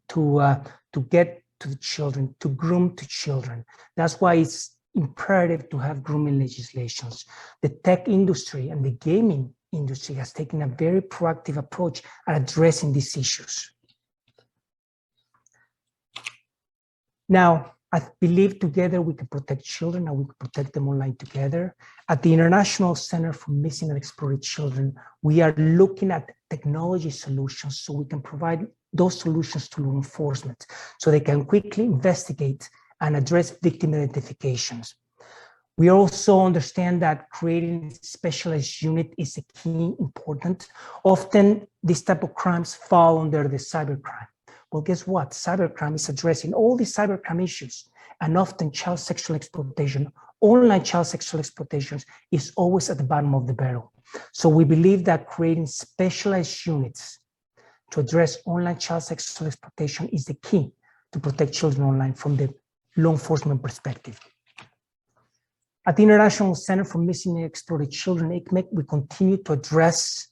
to get to the children, to groom to children. That's why it's imperative to have grooming legislations. The tech industry and the gaming industry has taken a very proactive approach at addressing these issues. Now, I believe together we can protect children and we can protect them online together. At the International Center for Missing and Exploited Children, we are looking at technology solutions so we can provide those solutions to law enforcement so they can quickly investigate and address victim identifications. We also understand that creating a specialized unit is a key important. Often these type of crimes fall under the cybercrime. Well, guess what? Cybercrime is addressing all these cybercrime issues, and often child sexual exploitation, online child sexual exploitations is always at the bottom of the barrel. So we believe that creating specialized units to address online child sexual exploitation is the key to protect children online from the law enforcement perspective. At the International Center for Missing and Exploited Children, ICMEC, we continue to address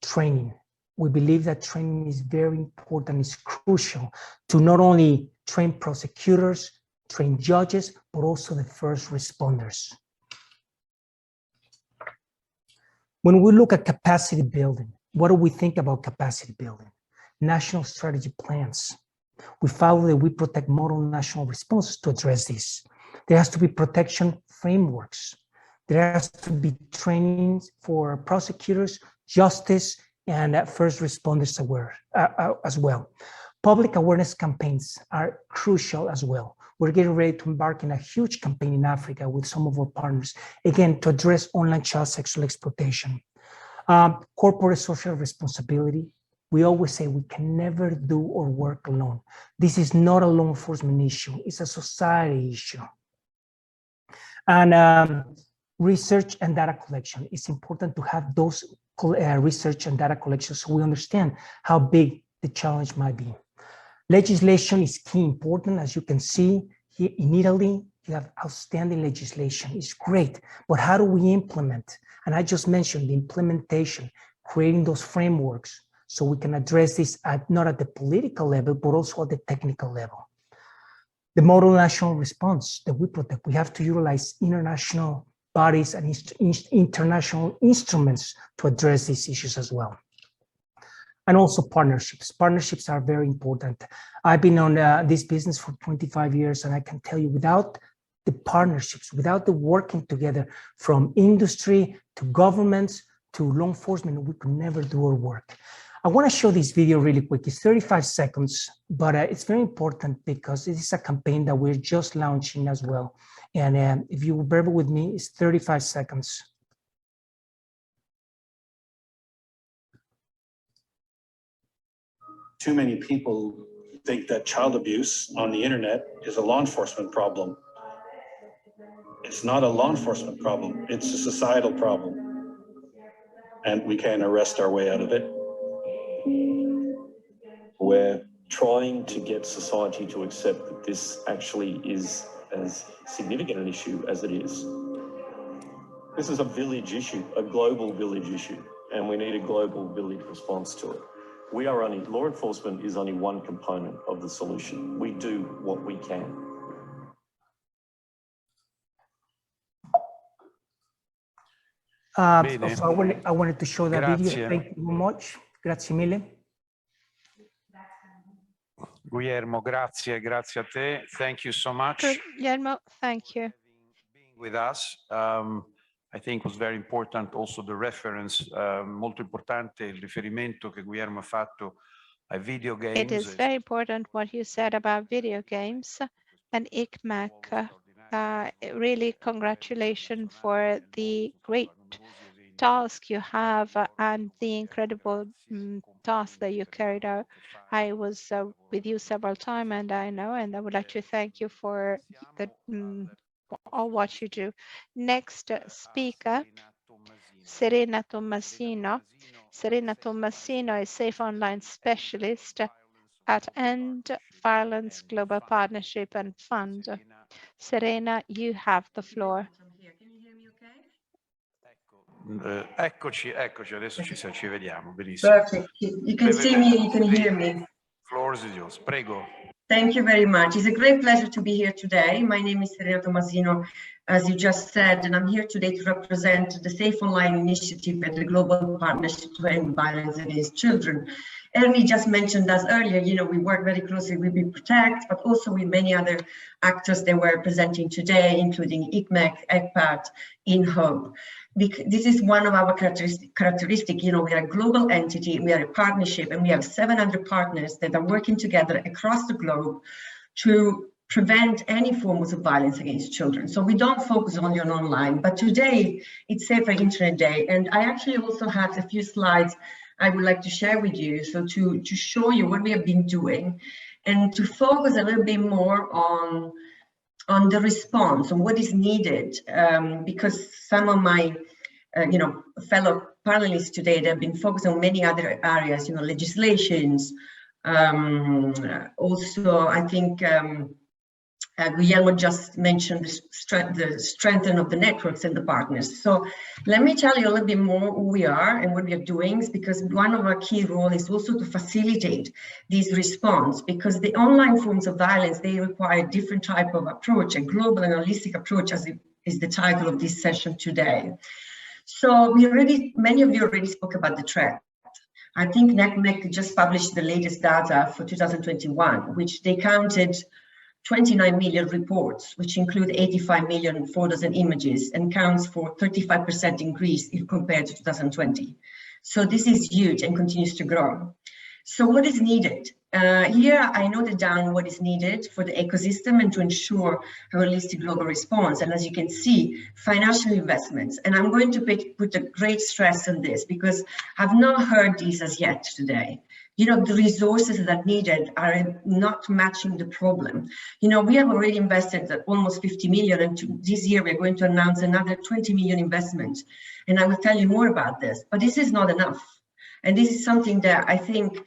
training. We believe that training is very important, it's crucial to not only train prosecutors, train judges, but also the first responders. When we look at capacity building, what do we think about capacity building? National strategy plans. We follow the WeProtect model national responses to address this. There has to be protection frameworks. There has to be trainings for prosecutors, justice, and first responders as well. Public awareness campaigns are crucial as well. We're getting ready to embark in a huge campaign in Africa with some of our partners, again, to address online child sexual exploitation. Corporate social responsibility. We always say we can never do or work alone. This is not a law enforcement issue, it's a society issue. And research and data collection. It's important to have those research and data collection so we understand how big the challenge might be. Legislation is key important. As you can see here in Italy, you have outstanding legislation. It's great, but how do we implement? And I just mentioned the implementation, creating those frameworks so we can address this not at the political level, but also at the technical level. The model national response that WeProtect, we have to utilize international bodies and international instruments to address these issues as well. And also partnerships. Partnerships are very important. I've been on this business for 25 years, and I can tell you without the partnerships, without the working together from industry to governments to law enforcement, we could never do our work. I want to show this video really quick. It's 35 seconds, but it's very important because it is a campaign that we're just launching as well. And if you will bear with me, it's 35 seconds. Too many people think that child abuse on the internet is a law enforcement problem. It's not a law enforcement problem, it's a societal problem. And we can arrest our way out of it. We're trying to get society to accept that this actually is as significant an issue as it is. This is a village issue, a global village issue, and we need a global village response to it. Law enforcement is only one component of the solution. We do what we can. So I wanted to show that video. Thank you very much. Grazie mille. Guillermo, grazie a te. Thank you so much. Guillermo, thank you. Being with us. I think was very important also the reference, molto importante il riferimento che Guillermo ha fatto ai video games. It is very important what you said about video games and ICMEC. Really congratulations for the great task you have and the incredible task that you carried out. I was with you several times and I know, and I would like to thank you for the all what you do. Next speaker, Serena Tommasino. Serena Tommasino is Safe Online Specialist at End Violence Global Partnership and Fund. Serena, you have the floor. Eccoci, adesso ci vediamo, benissimo. Perfect. You can see me, you can hear me. Floor is yours, prego. Thank you very much. It's a great pleasure to be here today. My name is Serena Tommasino, as you just said, and I'm here today to represent the Safe Online Initiative and the Global Partnership to End Violence Against Children. Ernie just mentioned us earlier, you know, we work very closely with WeProtect, but also with many other actors that we're presenting today, including ICMEC, ECPAT, INHOPE. This is one of our characteristics, you know, we are a global entity, we are a partnership, and we have 700 partners that are working together across the globe to prevent any forms of violence against children. So we don't focus only on online, but today it's Safer Internet Day. And I actually also have a few slides I would like to share with you, so to show you what we have been doing and to focus a little bit more on the response, on what is needed, because some of my fellow panelists today, they've been focused on many other areas, you know, legislations. Also, I think Guillermo just mentioned the strengthening of the networks and the partners. So let me tell you a little bit more who we are and what we are doing, because one of our key roles is also to facilitate this response, because the online forms of violence, they require a different type of approach, a global and holistic approach, as is the title of this session today. So many of you already spoke about the threat. I think ICMEC just published the latest data for 2021, which they counted 29 million reports, which include 85 million photos and images, and counts for 35% increase if compared to 2020. So this is huge and continues to grow. So what is needed? Here I noted down what is needed for the ecosystem and to ensure a holistic global response. And as you can see, financial investments. And I'm going to put a great stress on this because I've not heard these as yet today. You know, the resources that are needed are not matching the problem. You know, we have already invested almost 50 million, and this year we're going to announce another 20 million investment. And I will tell you more about this, but this is not enough. And this is something that I think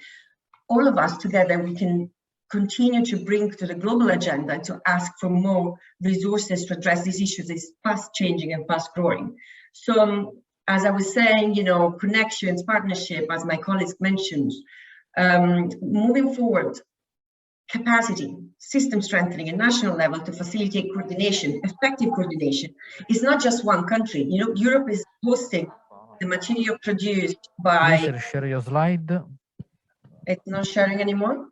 all of us together, we can continue to bring to the global agenda to ask for more resources to address these issues. It's fast changing and fast growing. So as I was saying, you know, connections, partnership, as my colleagues mentioned, moving forward, capacity, system strengthening at national level to facilitate coordination, effective coordination. It's not just one country. You know, Europe is hosting the material produced by... Please share your slide. It's not sharing anymore.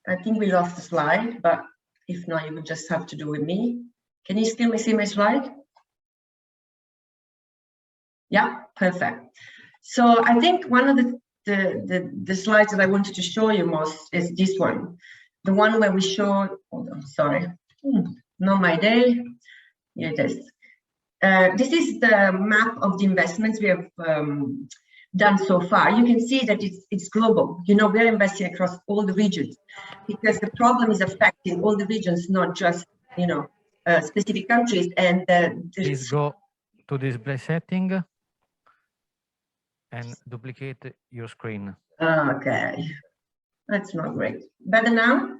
I think we lost the slide, but if not, you will just have to do with me. Can you still see my slide? Yeah, perfect. So I think one of the slides that I wanted to show you most is this one. The one where we show, hold on, sorry, not my day. Here it is. This is the map of the investments we have done so far. You can see that it's global. You know, we're investing across all the regions because the problem is affecting all the regions, not just, you know, specific countries. And please go to display setting and duplicate your screen. Okay, that's not great. Better now?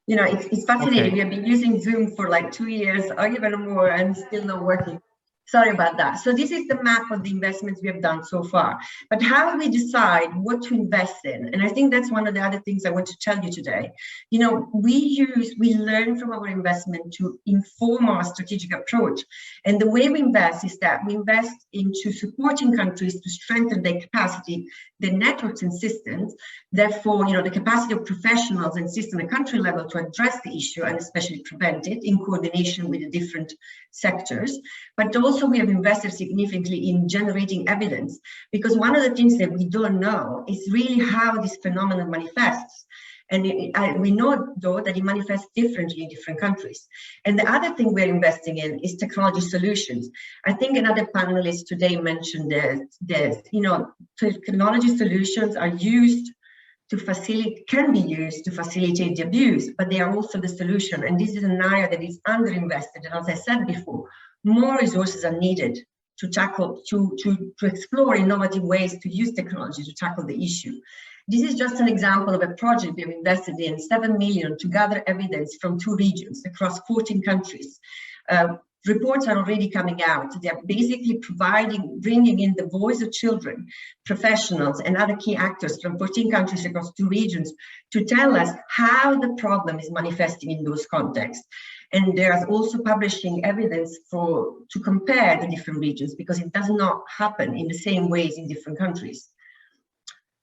You know, it's fascinating. Okay. We have been using Zoom for like 2 years or even more and still not working. Sorry about that. So this is the map of the investments we have done so far. But how do we decide what to invest in? And I think that's one of the other things I want to tell you today. You know, we learn from our investment to inform our strategic approach. And the way we invest is that we invest into supporting countries to strengthen their capacity, their networks and systems. Therefore, you know, the capacity of professionals and system at country level to address the issue and especially prevent it in coordination with the different sectors. But also we have invested significantly in generating evidence, because one of the things that we don't know is really how this phenomenon manifests. And we know, though, that it manifests differently in different countries. And the other thing we're investing in is technology solutions. I think another panelist today mentioned that, you know, technology solutions are used to facilitate, can be used to facilitate the abuse, but they are also the solution. And this is an area that is underinvested. And as I said before, more resources are needed to tackle, to explore innovative ways to use technology to tackle the issue. This is just an example of a project we have invested in 7 million to gather evidence from 2 regions across 14 countries. Reports are already coming out. They are basically bringing in the voice of children, professionals, and other key actors from 14 countries across 2 regions to tell us how the problem is manifesting in those contexts. And there's also publishing evidence to compare the different regions, because it does not happen in the same ways in different countries.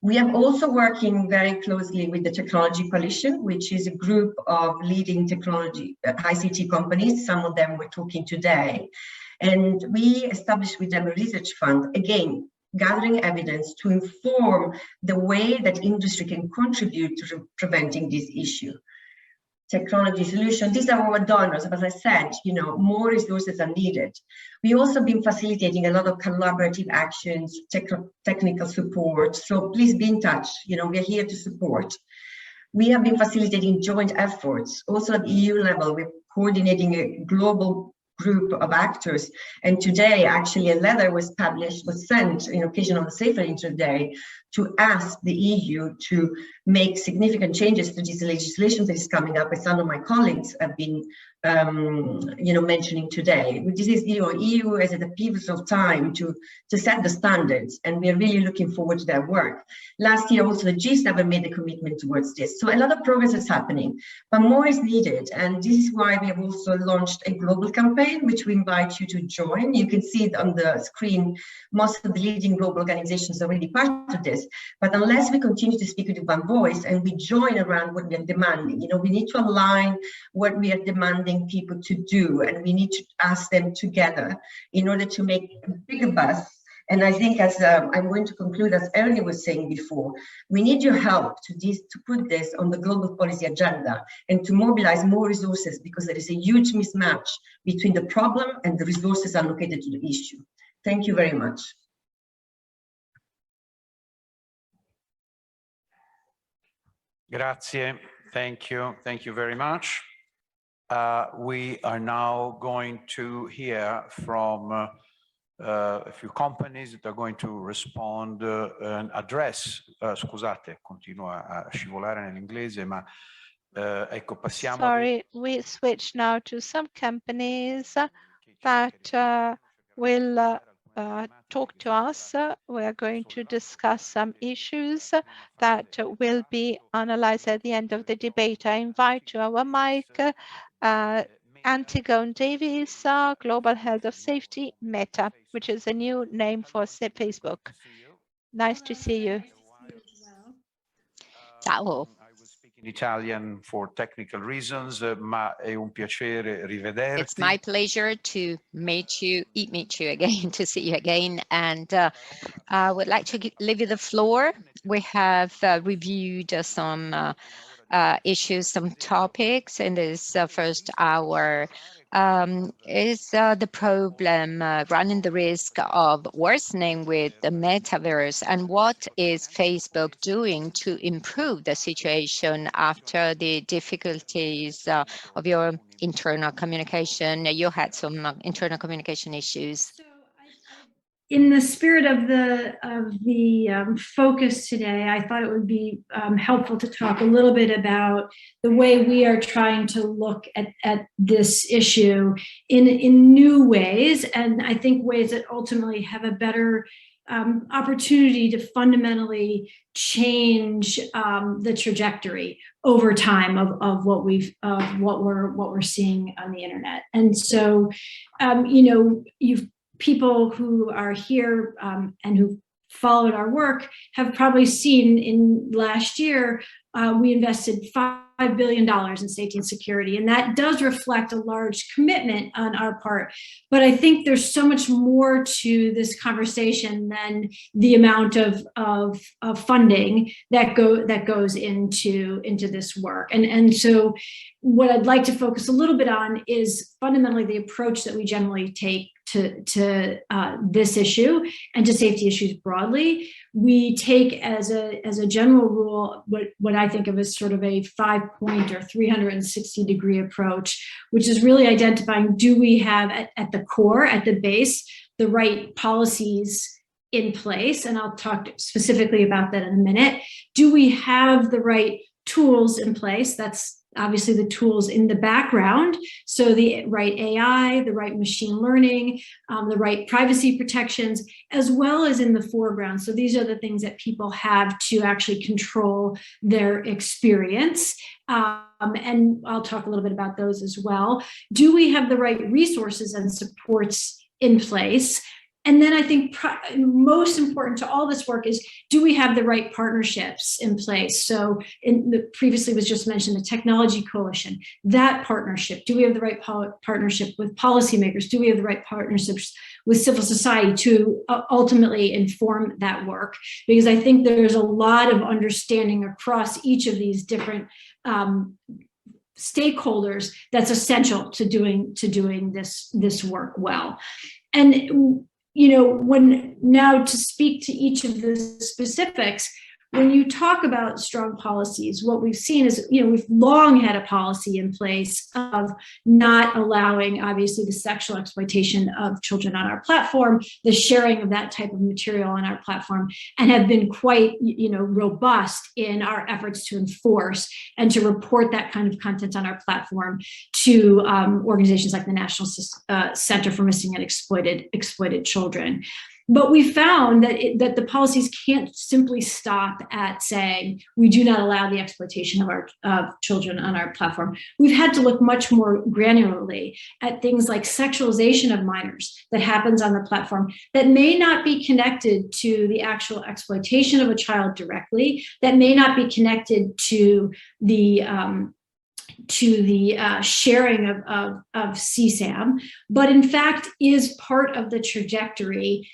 We are also working very closely with the Technology Coalition, which is a group of leading technology ICT companies. Some of them we're talking today. And we established with them a research fund, again, gathering evidence to inform the way that industry can contribute to preventing this issue. Technology solutions, these are our donors. As I said, you know, more resources are needed. We also been facilitating a lot of collaborative actions, technical support. So please be in touch. You know, we're here to support. We have been facilitating joint efforts. Also at EU level, we're coordinating a global group of actors. And today, actually, a letter was sent in occasion of the Safer Internet Day to ask the EU to make significant changes to this legislation that is coming up. As some of my colleagues have been mentioning today. This is EU is at a pivotal time to set the standards, and we are really looking forward to their work. Last year, also the G7 made a commitment towards this. So a lot of progress is happening, but more is needed. And this is why we have also launched a global campaign, which we invite you to join. You can see it on the screen. Most of the leading global organizations are already part of this. But unless we continue to speak with one voice and we join around what we are demanding, we need to align what we are demanding people to do, and we need to ask them together in order to make a bigger buzz. And I think, as I'm going to conclude, as Ernie was saying before, we need your help to put this on the global policy agenda and to mobilize more resources, because there is a huge mismatch between the problem and the resources allocated to the issue. Thank you very much. Grazie. Thank you very much. We are now going to hear from a few companies that are going to respond and address. Scusate, continuo a scivolare nell'inglese, ma ecco, passiamo. Sorry, we switch now to some companies that will talk to us. We are going to discuss some issues that will be analyzed at the end of the debate. I invite to our mic Antigone Davies, Global Head of Safety, Meta, which is a new name for Facebook. Nice to see you. Ciao. I will speak in Italian for technical reasons, ma è un piacere rivederti. It's my pleasure to meet you again, to see you again, and I would like to leave you the floor. We have reviewed some issues, some topics in this first hour. Is the problem running the risk of worsening with the metaverse, and what is Facebook doing to improve the situation after the difficulties of your internal communication? You had some internal communication issues. In the spirit of the focus today, I thought it would be helpful to talk a little bit about the way we are trying to look at this issue in new ways, and I think ways that ultimately have a better opportunity to fundamentally change the trajectory over time of what we're seeing on the internet. And so, people who are here and who followed our work have probably seen in last year, we invested $5 billion in safety and security, and that does reflect a large commitment on our part. But I think there's so much more to this conversation than the amount of funding that goes into this work. And so what I'd like to focus a little bit on is fundamentally the approach that we generally take to this issue and to safety issues broadly. We take as a general rule what I think of as sort of a 5-point or 360-degree approach, which is really identifying, do we have at the core, at the base, the right policies in place? And I'll talk specifically about that in a minute. Do we have the right tools in place? That's obviously the tools in the background. So the right AI, the right machine learning, the right privacy protections, as well as in the foreground. So these are the things that people have to actually control their experience. And I'll talk a little bit about those as well. Do we have the right resources and supports in place? And then I think most important to all this work is, do we have the right partnerships in place? So previously was just mentioned the technology coalition, that partnership. Do we have the right partnership with policymakers? Do we have the right partnerships with civil society to ultimately inform that work? Because I think there's a lot of understanding across each of these different stakeholders that's essential to doing this work well. And now to speak to each of the specifics, when you talk about strong policies, what we've seen is, we've long had a policy in place of not allowing, obviously, the sexual exploitation of children on our platform, the sharing of that type of material on our platform, and have been quite, robust in our efforts to enforce and to report that kind of content on our platform to organizations like the National Center for Missing and Exploited Children. But we found that the policies can't simply stop at saying we do not allow the exploitation of our children on our platform. We've had to look much more granularly at things like sexualization of minors that happens on the platform that may not be connected to the actual exploitation of a child directly, that may not be connected to the sharing of CSAM, but in fact is part of the trajectory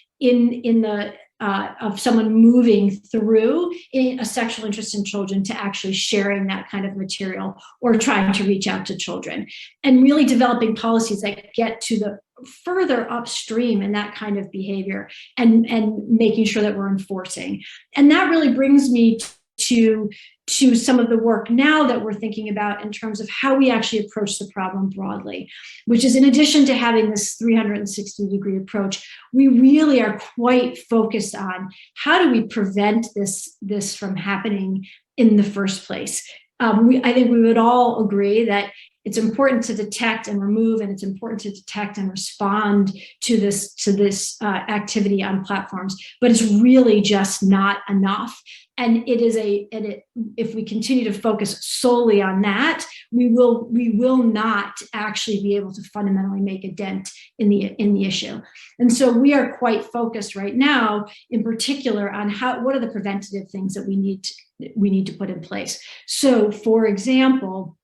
of someone moving through a sexual interest in children to actually sharing that kind of material or trying to reach out to children, and really developing policies that get to the further upstream in that kind of behavior and making sure that we're enforcing. And that really brings me to some of the work now that we're thinking about in terms of how we actually approach the problem broadly, which is, in addition to having this 360-degree approach, we really are quite focused on how do we prevent this from happening in the first place. I think we would all agree that it's important to detect and remove, and it's important to detect and respond to this activity on platforms, but it's really just not enough. And if we continue to focus solely on that, we will not actually be able to fundamentally make a dent in the issue. And so we are quite focused right now, in particular, on what are the preventative things that we need to put in place. So, for example,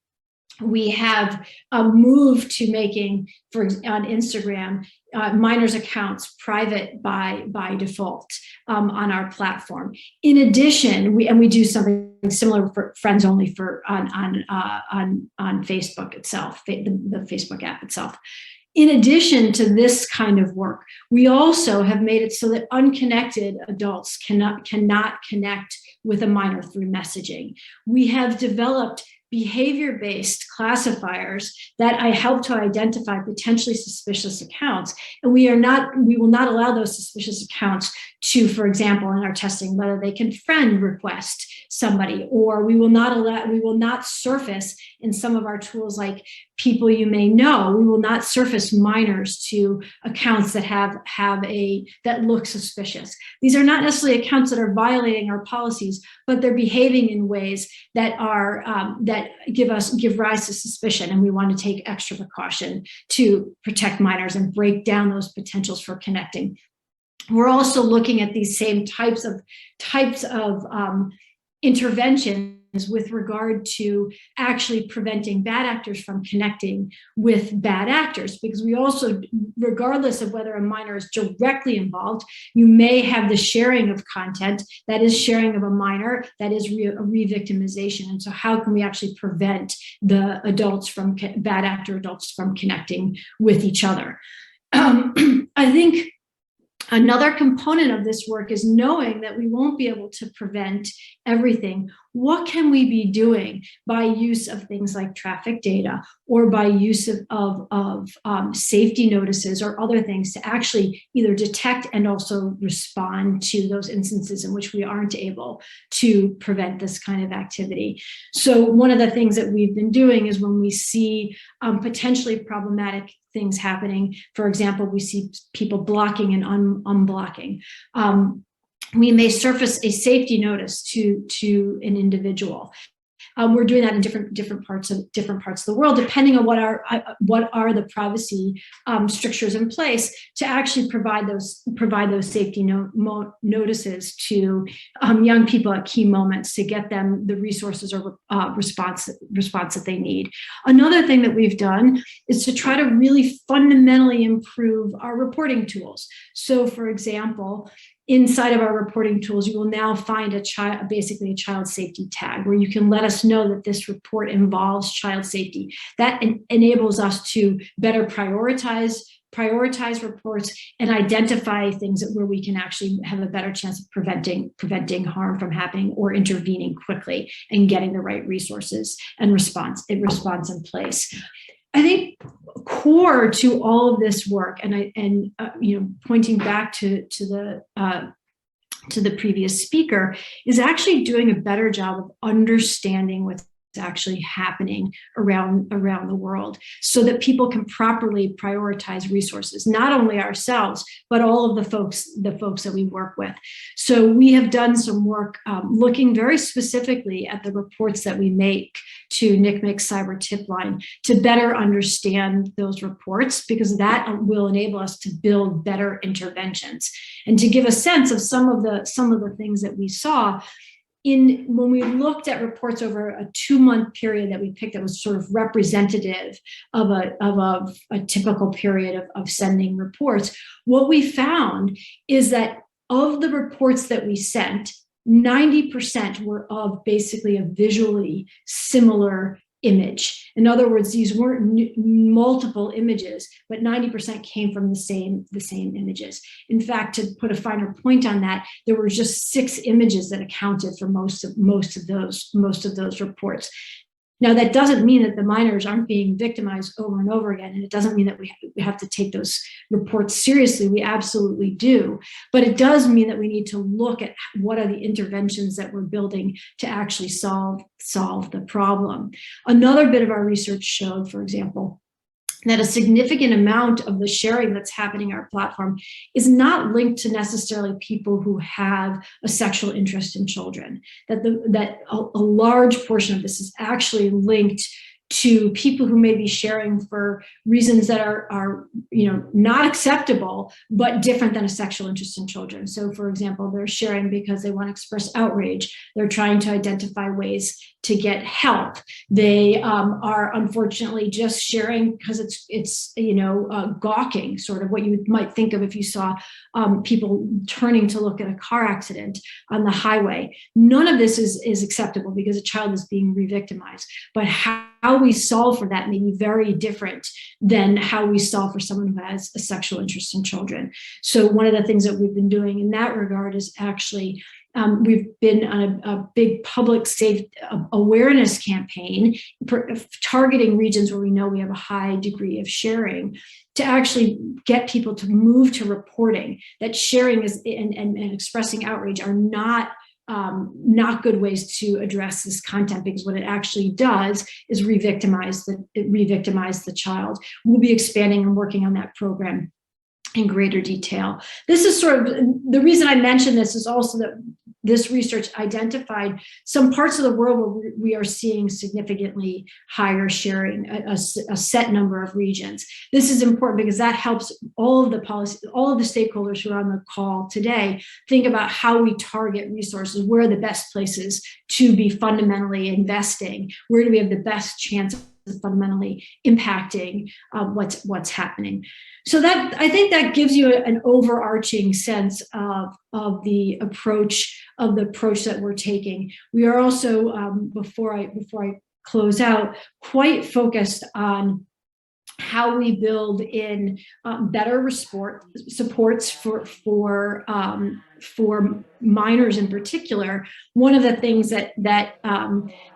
we have moved to making, on Instagram, minors' accounts private by default on our platform. In addition, we do something similar for friends only on Facebook itself, the Facebook app itself. In addition to this kind of work, we also have made it so that unconnected adults cannot connect with a minor through messaging. We have developed behavior-based classifiers that help to identify potentially suspicious accounts. And we will not allow those suspicious accounts to, for example, in our testing, whether they can friend request somebody, or we will not surface in some of our tools like people you may know, we will not surface minors to accounts that look suspicious. These are not necessarily accounts that are violating our policies, but they're behaving in ways that give rise to suspicion, and we want to take extra precaution to protect minors and break down those potentials for connecting. We're also looking at these same types of interventions with regard to actually preventing bad actors from connecting with bad actors, because we also, regardless of whether a minor is directly involved, you may have the sharing of content that is sharing of a minor, that is a re-victimization. And so how can we actually prevent the bad actor adults from connecting with each other? I think another component of this work is knowing that we won't be able to prevent everything. What can we be doing by use of things like traffic data, or by use of safety notices or other things to actually either detect and also respond to those instances in which we aren't able to prevent this kind of activity? So one of the things that we've been doing is when we see potentially problematic things happening, for example, we see people blocking and unblocking, we may surface a safety notice to an individual. We're doing that in different parts of the world, depending on what are the privacy strictures in place to actually provide those safety notices to young people at key moments to get them the resources or response that they need. Another thing that we've done is to try to really fundamentally improve our reporting tools. So, for example, inside of our reporting tools, you will now find basically a child safety tag where you can let us know that this report involves child safety. That enables us to better prioritize prioritize reports, and identify things where we can actually have a better chance of preventing harm from happening or intervening quickly and getting the right resources and response in place. I think core to all of this work, and pointing back to the previous speaker, is actually doing a better job of understanding what's actually happening around the world, so that people can properly prioritize resources, not only ourselves, but all of the folks that we work with. So we have done some work looking very specifically at the reports that we make to NCMEC's cyber tip line to better understand those reports, because that will enable us to build better interventions. And to give a sense of some of the things that we saw, when we looked at reports over a 2-month period that we picked that was sort of representative of a typical period of sending reports, what we found is that of the reports that we sent, 90% were of basically a visually similar image. In other words, these weren't multiple images, but 90% came from the same images. In fact, to put a finer point on that, there were just 6 images that accounted for most of those reports. Now, that doesn't mean that the minors aren't being victimized over and over again, and it doesn't mean that we have to take those reports seriously. We absolutely do. But it does mean that we need to look at what are the interventions that we're building to actually solve the problem. Another bit of our research showed, for example, that a significant amount of the sharing that's happening on our platform is not linked to necessarily people who have a sexual interest in children, that a large portion of this is actually linked to people who may be sharing for reasons that are not acceptable, but different than a sexual interest in children. So, for example, they're sharing because they want to express outrage. They're trying to identify ways to get help. They are unfortunately just sharing because it's gawking, sort of what you might think of if you saw people turning to look at a car accident on the highway. None of this is acceptable because a child is being re-victimized. But how we solve for that may be very different than how we solve for someone who has a sexual interest in children. So one of the things that we've been doing in that regard is actually we've been on a big public safety awareness campaign targeting regions where we know we have a high degree of sharing, to actually get people to move to reporting that sharing is and expressing outrage are not good ways to address this content, because what it actually does is re-victimize the child. We'll be expanding and working on that program in greater detail. This is sort of the reason I mention this, is also that this research identified some parts of the world where we are seeing significantly higher sharing, a set number of regions. This is important because that helps all of the stakeholders who are on the call today think about how we target resources, where are the best places to be fundamentally investing, where do we have the best chance of fundamentally impacting what's happening. So that, I think that gives you an overarching sense of the approach that we're taking. We are also, before I close out, quite focused on how we build in better supports for minors in particular. One of the things that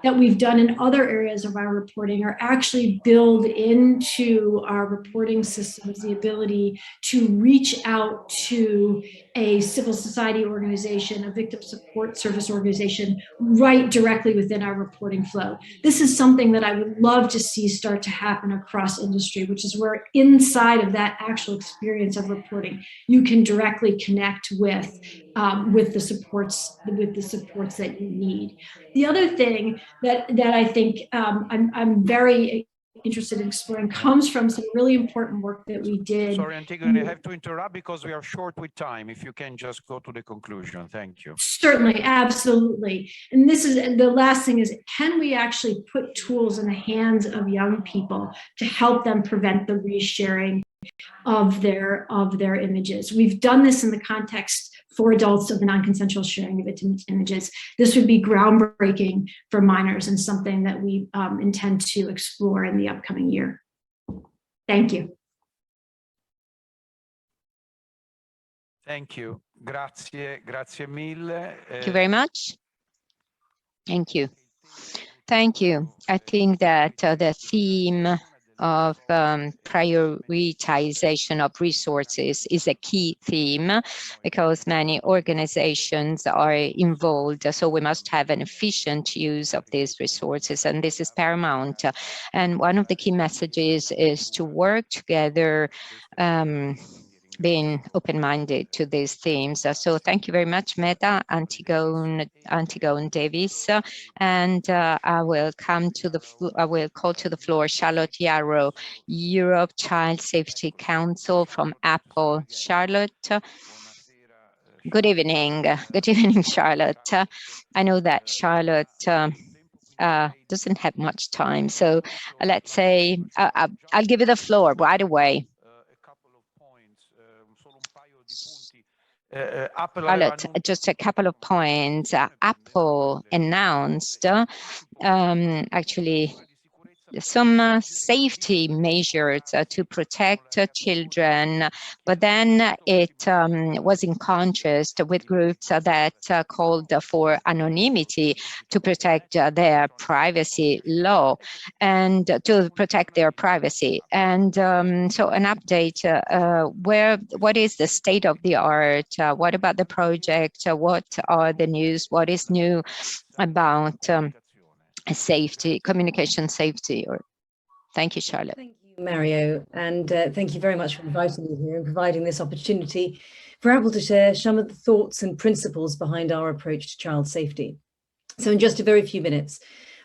we've done in other areas of our reporting are actually build into our reporting systems the ability to reach out to a civil society organization, a victim support service organization, right directly within our reporting flow. This is something that I would love to see start to happen across industry, which is where inside of that actual experience of reporting, you can directly connect with the supports that you need. The other thing that I think I'm very interested in exploring comes from some really important work that we did. Sorry, Antigone, I have to interrupt because we are short with time. If you can just go to the conclusion. Thank you. Certainly, absolutely. And this is the last thing is, can we actually put tools in the hands of young people to help them prevent the resharing of their images? We've done this in the context for adults of the non-consensual sharing of images. This would be groundbreaking for minors and something that we intend to explore in the upcoming year. Thank you. Thank you. Grazie mille. Thank you very much. Thank you. Thank you. I think that the theme of prioritization of resources is a key theme because many organizations are involved. So we must have an efficient use of these resources, and this is paramount. And one of the key messages is to work together, being open-minded to these themes. So thank you very much, Meta, Antigone Davis, and I will call to the floor Charlotte Yarrow, Eurochild Safety Counsel from Apple. Charlotte. Good evening. Good evening, Charlotte. I know that Charlotte doesn't have much time, so let's say I'll give you the floor right away. Charlotte, just a couple of points. Apple announced actually some safety measures to protect children, but then it was in contrast with groups that called for anonymity to protect their privacy law and to protect their privacy. And so an update, what is the state of the art? What about the project? What are the news? What is new about safety, communication safety? Thank you, Charlotte. Thank you, Mario, and thank you very much for inviting me here and providing this opportunity for Apple to share some of the thoughts and principles behind our approach to child safety. So in just a very few minutes,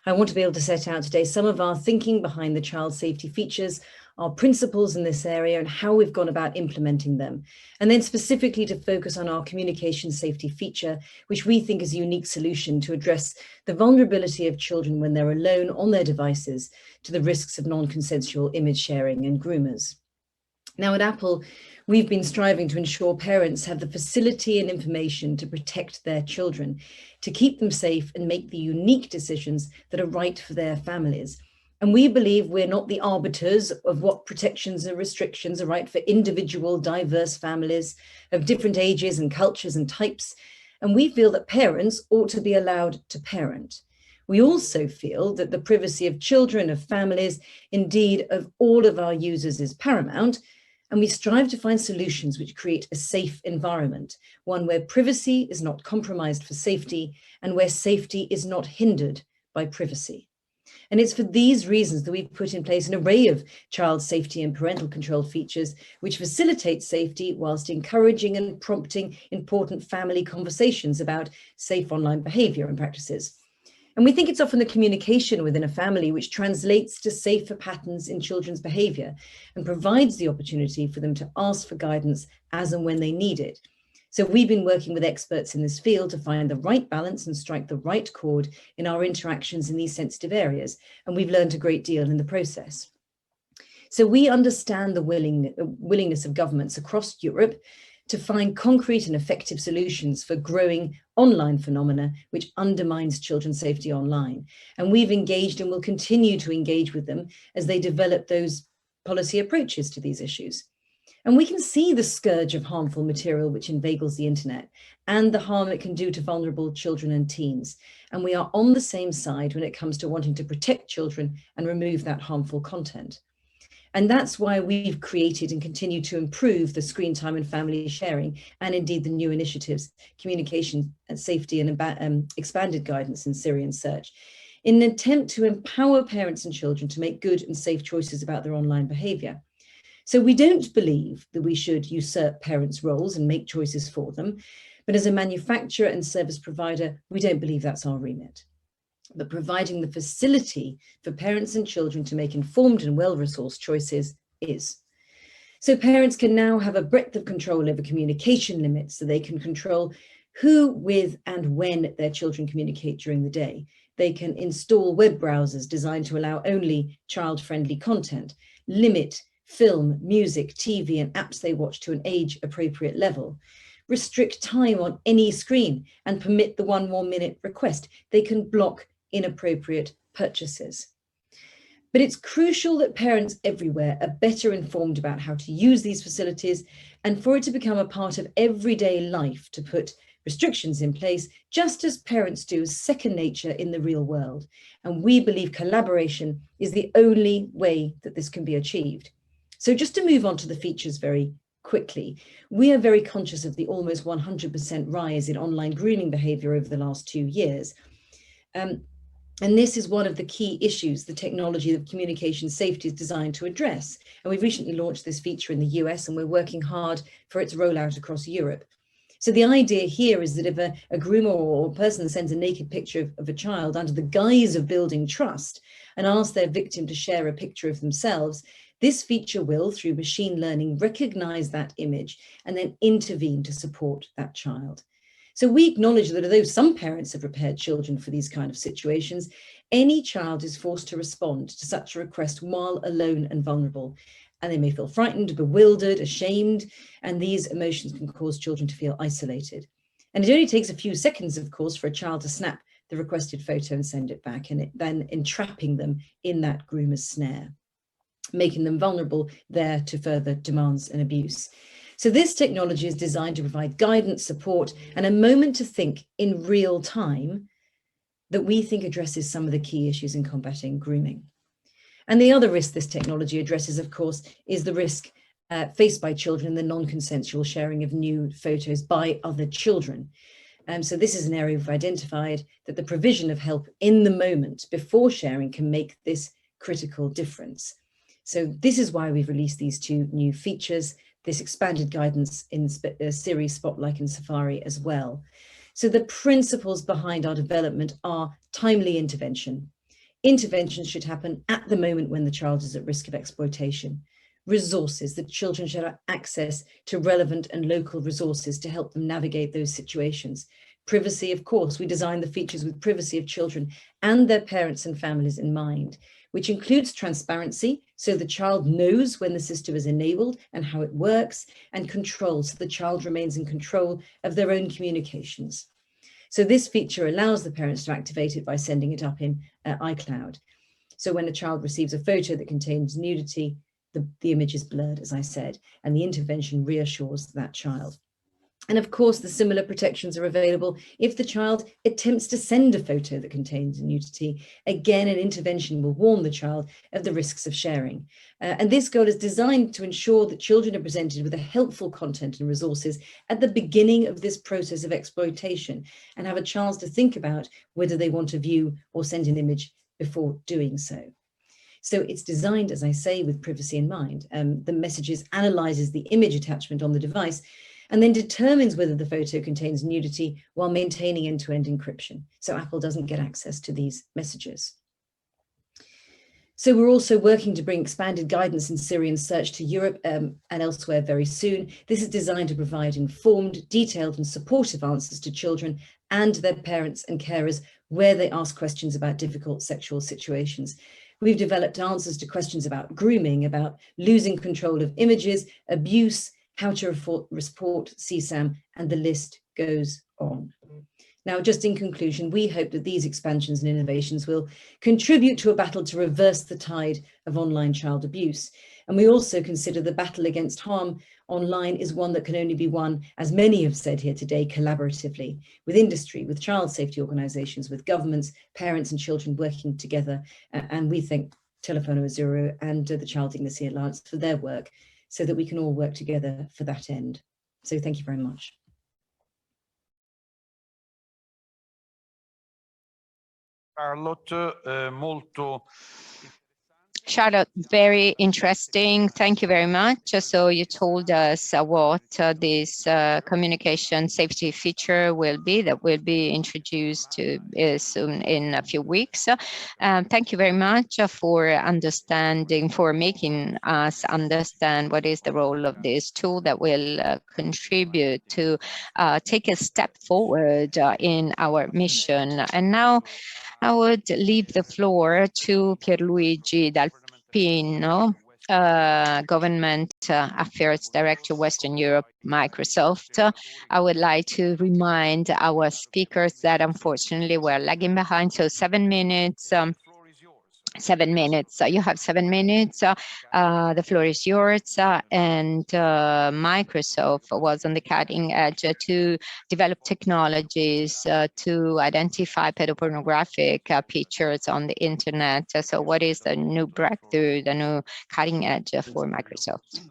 I want to be able to set out today some of our thinking behind the child safety features, our principles in this area and how we've gone about implementing them, and then specifically to focus on our communication safety feature, which we think is a unique solution to address the vulnerability of children when they're alone on their devices to the risks of non-consensual image sharing and groomers. Now at Apple, we've been striving to ensure parents have the facility and information to protect their children, to keep them safe and make the unique decisions that are right for their families. And we believe we're not the arbiters of what protections and restrictions are right for individual diverse families of different ages and cultures and types. And we feel that parents ought to be allowed to parent. We also feel that the privacy of children, of families, indeed of all of our users is paramount. And we strive to find solutions which create a safe environment, one where privacy is not compromised for safety and where safety is not hindered by privacy. And it's for these reasons that we've put in place an array of child safety and parental control features which facilitate safety whilst encouraging and prompting important family conversations about safe online behaviour and practices. And we think it's often the communication within a family which translates to safer patterns in children's behaviour and provides the opportunity for them to ask for guidance as and when they need it. So we've been working with experts in this field to find the right balance and strike the right chord in our interactions in these sensitive areas. And we've learned a great deal in the process. So we understand the willingness of governments across Europe to find concrete and effective solutions for growing online phenomena which undermines children's safety online. And we've engaged and will continue to engage with them as they develop those policy approaches to these issues. And we can see the scourge of harmful material which inveigles the internet and the harm it can do to vulnerable children and teens. And we are on the same side when it comes to wanting to protect children and remove that harmful content. And that's why we've created and continue to improve the screen time and family sharing, and indeed the new initiatives, communication and safety and expanded guidance in Syrian search, in an attempt to empower parents and children to make good and safe choices about their online behaviour. So we don't believe that we should usurp parents' roles and make choices for them, but as a manufacturer and service provider, we don't believe that's our remit. But providing the facility for parents and children to make informed and well-resourced choices is. So parents can now have a breadth of control over communication limits, so they can control who, with, and when their children communicate during the day. They can install web browsers designed to allow only child-friendly content, limit film, music, TV, and apps they watch to an age-appropriate level, restrict time on any screen, and permit the 1 more minute request. They can block inappropriate purchases. But it's crucial that parents everywhere are better informed about how to use these facilities and for it to become a part of everyday life to put restrictions in place, just as parents do second nature in the real world. And we believe collaboration is the only way that this can be achieved. So just to move on to the features very quickly, we are very conscious of the almost 100% rise in online grooming behavior over the last 2 years. And this is one of the key issues the technology of communication safety is designed to address. And we've recently launched this feature in the US, and we're working hard for its rollout across Europe. So the idea here is that if a groomer or a person sends a naked picture of a child under the guise of building trust and asks their victim to share a picture of themselves, this feature will, through machine learning, recognize that image and then intervene to support that child. So we acknowledge that although some parents have prepared children for these kind of situations, any child is forced to respond to such a request while alone and vulnerable. And they may feel frightened, bewildered, ashamed, and these emotions can cause children to feel isolated. And it only takes a few seconds, of course, for a child to snap the requested photo and send it back, and then entrapping them in that groomer's snare, making them vulnerable there to further demands and abuse. So this technology is designed to provide guidance, support, and a moment to think in real time that we think addresses some of the key issues in combating grooming. And the other risk this technology addresses, of course, is the risk faced by children in the non-consensual sharing of nude photos by other children. So this is an area we've identified that the provision of help in the moment before sharing can make this critical difference. So this is why we've released these two new features, this expanded guidance in Siri, Spotlight and Safari as well. So the principles behind our development are timely intervention. Intervention should happen at the moment when the child is at risk of exploitation. Resources, the children should have access to relevant and local resources to help them navigate those situations. Privacy, of course, we design the features with privacy of children and their parents and families in mind, which includes transparency, so the child knows when the system is enabled and how it works, and control, so the child remains in control of their own communications. So this feature allows the parents to activate it by sending it up in iCloud. So when a child receives a photo that contains nudity, the image is blurred, as I said, and the intervention reassures that child. And of course, the similar protections are available if the child attempts to send a photo that contains nudity. Again, an intervention will warn the child of the risks of sharing. And this goal is designed to ensure that children are presented with a helpful content and resources at the beginning of this process of exploitation and have a chance to think about whether they want to view or send an image before doing so. So it's designed, as I say, with privacy in mind. The messages analyzes the image attachment on the device and then determines whether the photo contains nudity while maintaining end-to-end encryption. So Apple doesn't get access to these messages. So we're also working to bring expanded guidance in Syrian search to Europe and elsewhere very soon. This is designed to provide informed, detailed and supportive answers to children and their parents and carers where they ask questions about difficult sexual situations. We've developed answers to questions about grooming, about losing control of images, abuse, how to report CSAM, and the list goes on. Now, just in conclusion, we hope that these expansions and innovations will contribute to a battle to reverse the tide of online child abuse. And we also consider the battle against harm online is one that can only be won, as many have said here today, collaboratively, with industry, with child safety organisations, with governments, parents and children working together. And we thank Telefono Azzurro and the Child Dignity Alliance for their work, so that we can all work together for that end. So thank you very much. Charlotte, very interesting. Thank you very much. So you told us what this communication safety feature will be, that will be introduced soon in a few weeks. Thank you very much for understanding, for making us understand what is the role of this tool that will contribute to take a step forward in our mission. And now I would leave the floor to Pierluigi Dal Pino, Government Affairs Director, Western Europe, Microsoft. I would like to remind our speakers that unfortunately we're lagging behind, so 7 minutes 7 minutes. You have 7 minutes. The floor is yours. And Microsoft was on the cutting edge to develop technologies to identify pedopornographic pictures on the internet. So what is the new breakthrough, the new cutting edge for Microsoft?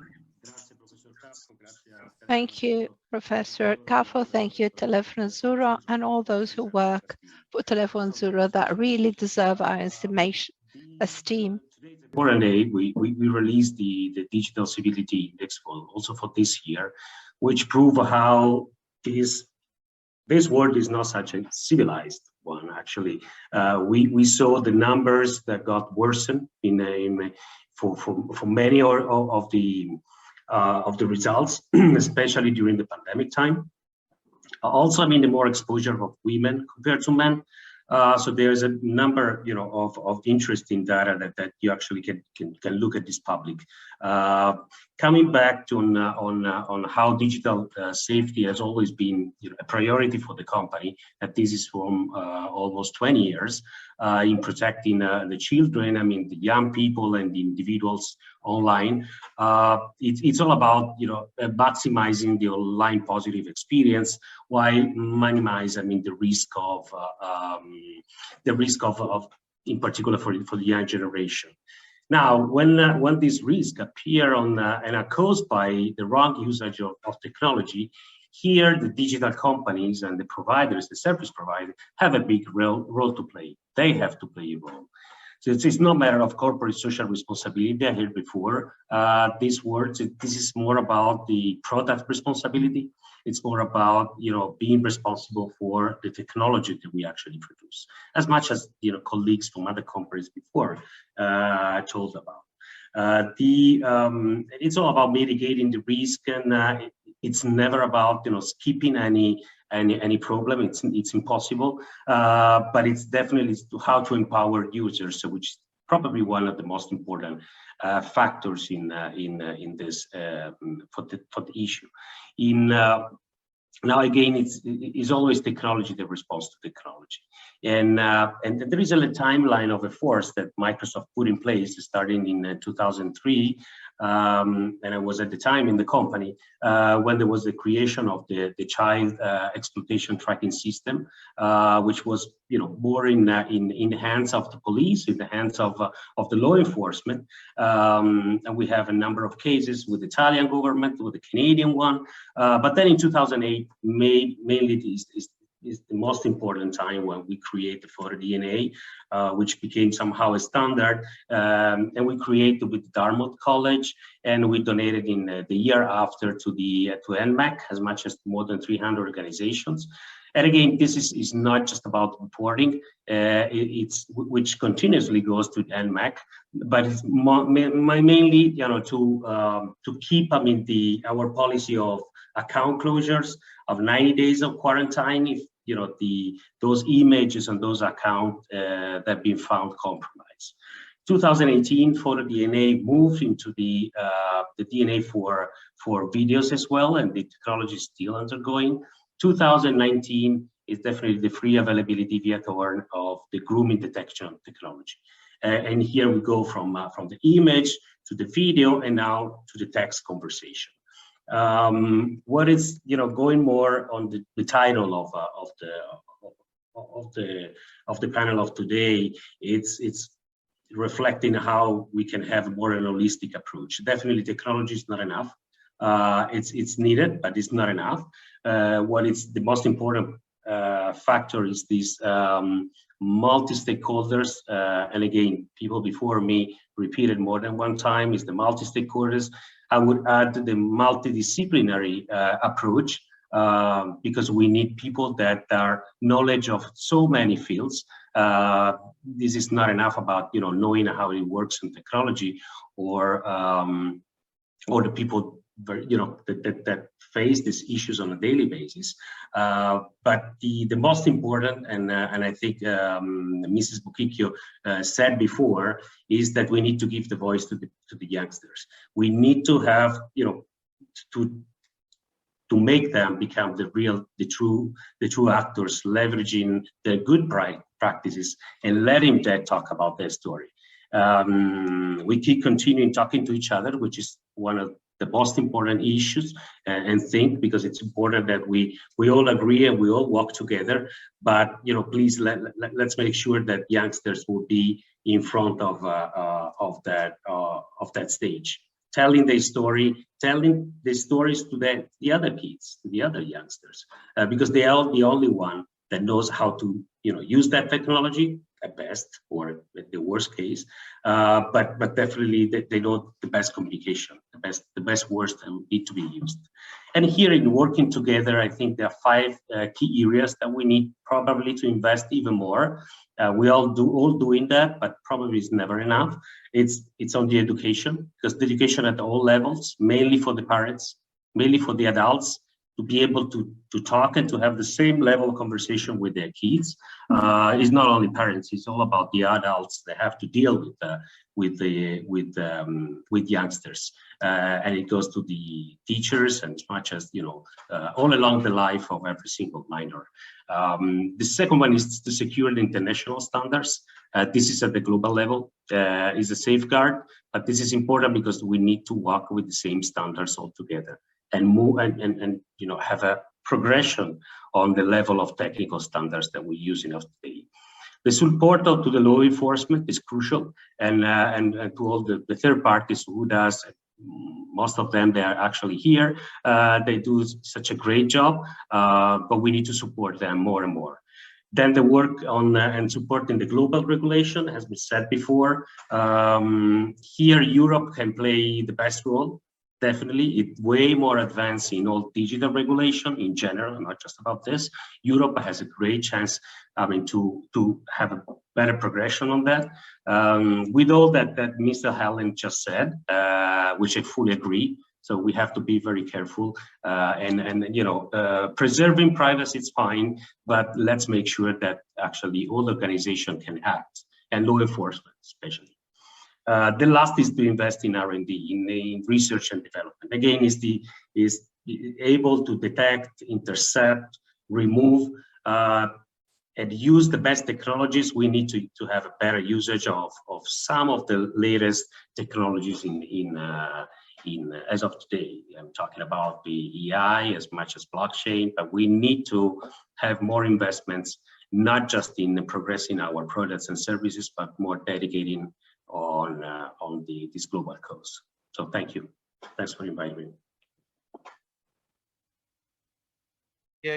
Thank you, Professor Calvo. Thank you, Telefono Azzurro, and all those who work for Telefono Azzurro that really deserve our esteem. Important day, we released the Digital Civility Index also for this year, which prove how this world is not such a civilized one. Actually, we saw the numbers that got worsened for many of the results, especially during the pandemic time. Also, I mean, the more exposure of women compared to men. So there's a number, of interesting data that you actually can look at this public. Coming back to on how digital safety has always been a priority for the company, that this is from almost 20 years in protecting the children, I mean, the young people and the individuals online. It's all about, maximizing the online positive experience while minimize, I mean, the risk of in particular for the young generation. Now, when these risks appear and are caused by the wrong usage of technology, here the digital companies and the providers, the service providers, have a big role to play. They have to play a role. So it's no matter of corporate social responsibility. I heard before these words. This is more about the product responsibility. It's more about being responsible for the technology that we actually produce, as much as colleagues from other companies before told about. It's all about mitigating the risk, and it's never about skipping any problem. It's impossible, but it's definitely how to empower users, which is probably one of the most important factors in this for the issue. Now again, it's always technology that responds to technology, and there is a timeline of efforts that Microsoft put in place starting in 2003. And I was at the time in the company when there was the creation of the child exploitation tracking system, which was more in the hands of the police, in the hands of the law enforcement. And we have a number of cases with the Italian government, with the Canadian one. But then in 2008, mainly is the most important time when we created for DNA, which became somehow a standard, and we created with Dartmouth College, and we donated in the year after to ICMEC, as much as more than 300 organizations. And again, this is not just about reporting, which continuously goes to ICMEC, but it's mainly to keep our policy of account closures of 90 days of quarantine if those images and those accounts that have been found compromised. 2018, photo DNA moved into the DNA for videos as well, and the technology is still undergoing. 2019 is definitely the free availability via Torrent of the grooming detection technology. And here we go from the image to the video and now to the text conversation. What is going more on the title of the panel of today? It's reflecting how we can have a more holistic approach. Definitely, technology is not enough. It's needed, but it's not enough. What is the most important factor is this multi-stakeholders, and again, people before me repeated more than one time, is the multi-stakeholders. I would add the multidisciplinary approach, because we need people that are knowledge of so many fields. This is not enough about knowing how it works in technology, or the people that face these issues on a daily basis. But the most important, and I think Mrs. Buquicchio said before, is that we need to give the voice to the youngsters. We need to have to make them become the true actors, leveraging the good practices and letting them talk about their story. We keep continuing talking to each other, which is one of the most important issues, and think, because it's important that we all agree and we all work together. But please let's make sure that youngsters will be in front of that stage, telling the stories to the other kids, to the other youngsters, because they are the only one that knows how to use that technology at best, or at the worst case, but definitely they know the best communication, the best words that need to be used. And here in working together, I think there are 5 key areas that we need probably to invest even more. We all doing that, but probably it's never enough. It's on the education, because the education at all levels, mainly for the parents, mainly for the adults, to be able to talk and to have the same level of conversation with their kids. It's not only parents; it's all about the adults that have to deal with youngsters, and it goes to the teachers, and as much as all along the life of every single minor. The second one is to secure the international standards. This is at the global level, is a safeguard, but this is important because we need to work with the same standards altogether, and move and have a progression on the level of technical standards that we use in today. The support to the law enforcement is crucial, and to all the third parties who does. Most of them, they are actually here. They do such a great job, but we need to support them more and more. Then the work on and supporting the global regulation, as we said before. Here, Europe can play the best role. Definitely, it's way more advanced in all digital regulation in general, not just about this. Europe has a great chance, to have a better progression on that. With all that Mr. Helen just said, which I fully agree. So we have to be very careful, preserving privacy is fine, but let's make sure that actually all organizations can act, and law enforcement especially. The last is to invest in R&D, in research and development. Again, is able to detect, intercept, remove, and use the best technologies. We need to have a better usage of some of the latest technologies in as of today. I'm talking about the AI as much as blockchain, but we need to have more investments, not just in progressing our products and services, but more dedicating on this global cause. So thank you. Thanks for inviting me.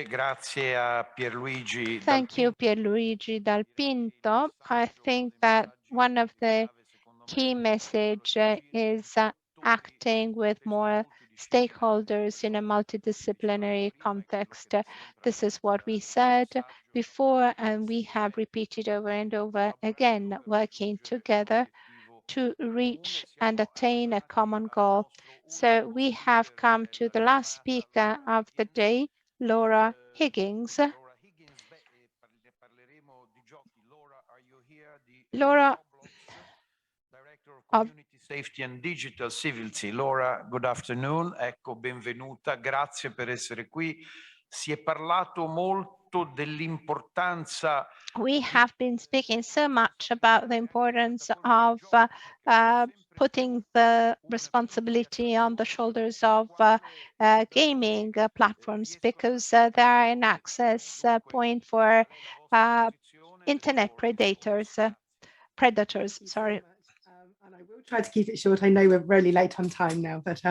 Grazie a Pierluigi. Thank you, Pierluigi Dal Pinto. I think that one of the key message is acting with more stakeholders in a multidisciplinary context. This is what we said before, and we have repeated over and over again, working together to reach and attain a common goal. So we have come to the last speaker of the day, Lara Higgins. Lara, Director of Community Safety and Digital Civility. Lara, good afternoon. Ecco, benvenuta. Grazie per essere qui. Si è parlato molto dell'importanza. We have been speaking so much about the importance of putting the responsibility on the shoulders of gaming platforms, because they are an access point for internet predators. Sorry. And I will try to keep it short. I know we're really late on time now, but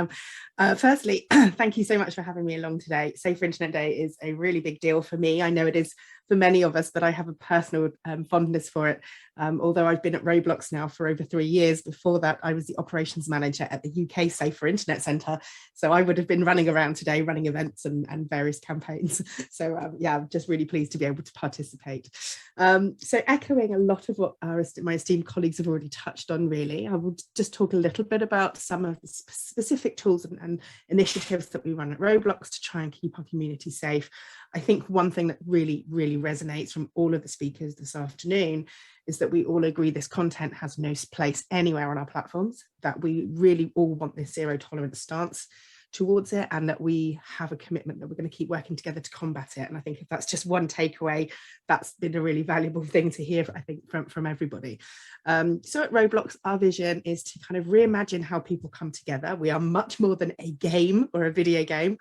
firstly, thank you so much for having me along today. Safer Internet Day is a really big deal for me. I know it is for many of us, but I have a personal fondness for it. Although I've been at Roblox now for over 3 years. Before that, I was the operations manager at the UK Safer Internet Centre. So I would have been running around today, running events and various campaigns. So yeah, I'm just really pleased to be able to participate. So echoing a lot of what my esteemed colleagues have already touched on, really, I will just talk a little bit about some of the specific tools and initiatives that we run at Roblox to try and keep our community safe. I think one thing that really, really resonates from all of the speakers this afternoon is that we all agree this content has no place anywhere on our platforms, that we really all want this zero tolerance stance towards it, and that we have a commitment that we're going to keep working together to combat it. And I think if that's just one takeaway, that's been a really valuable thing to hear, I think, from everybody. So at Roblox, our vision is to kind of reimagine how people come together. We are much more than a game or a video game.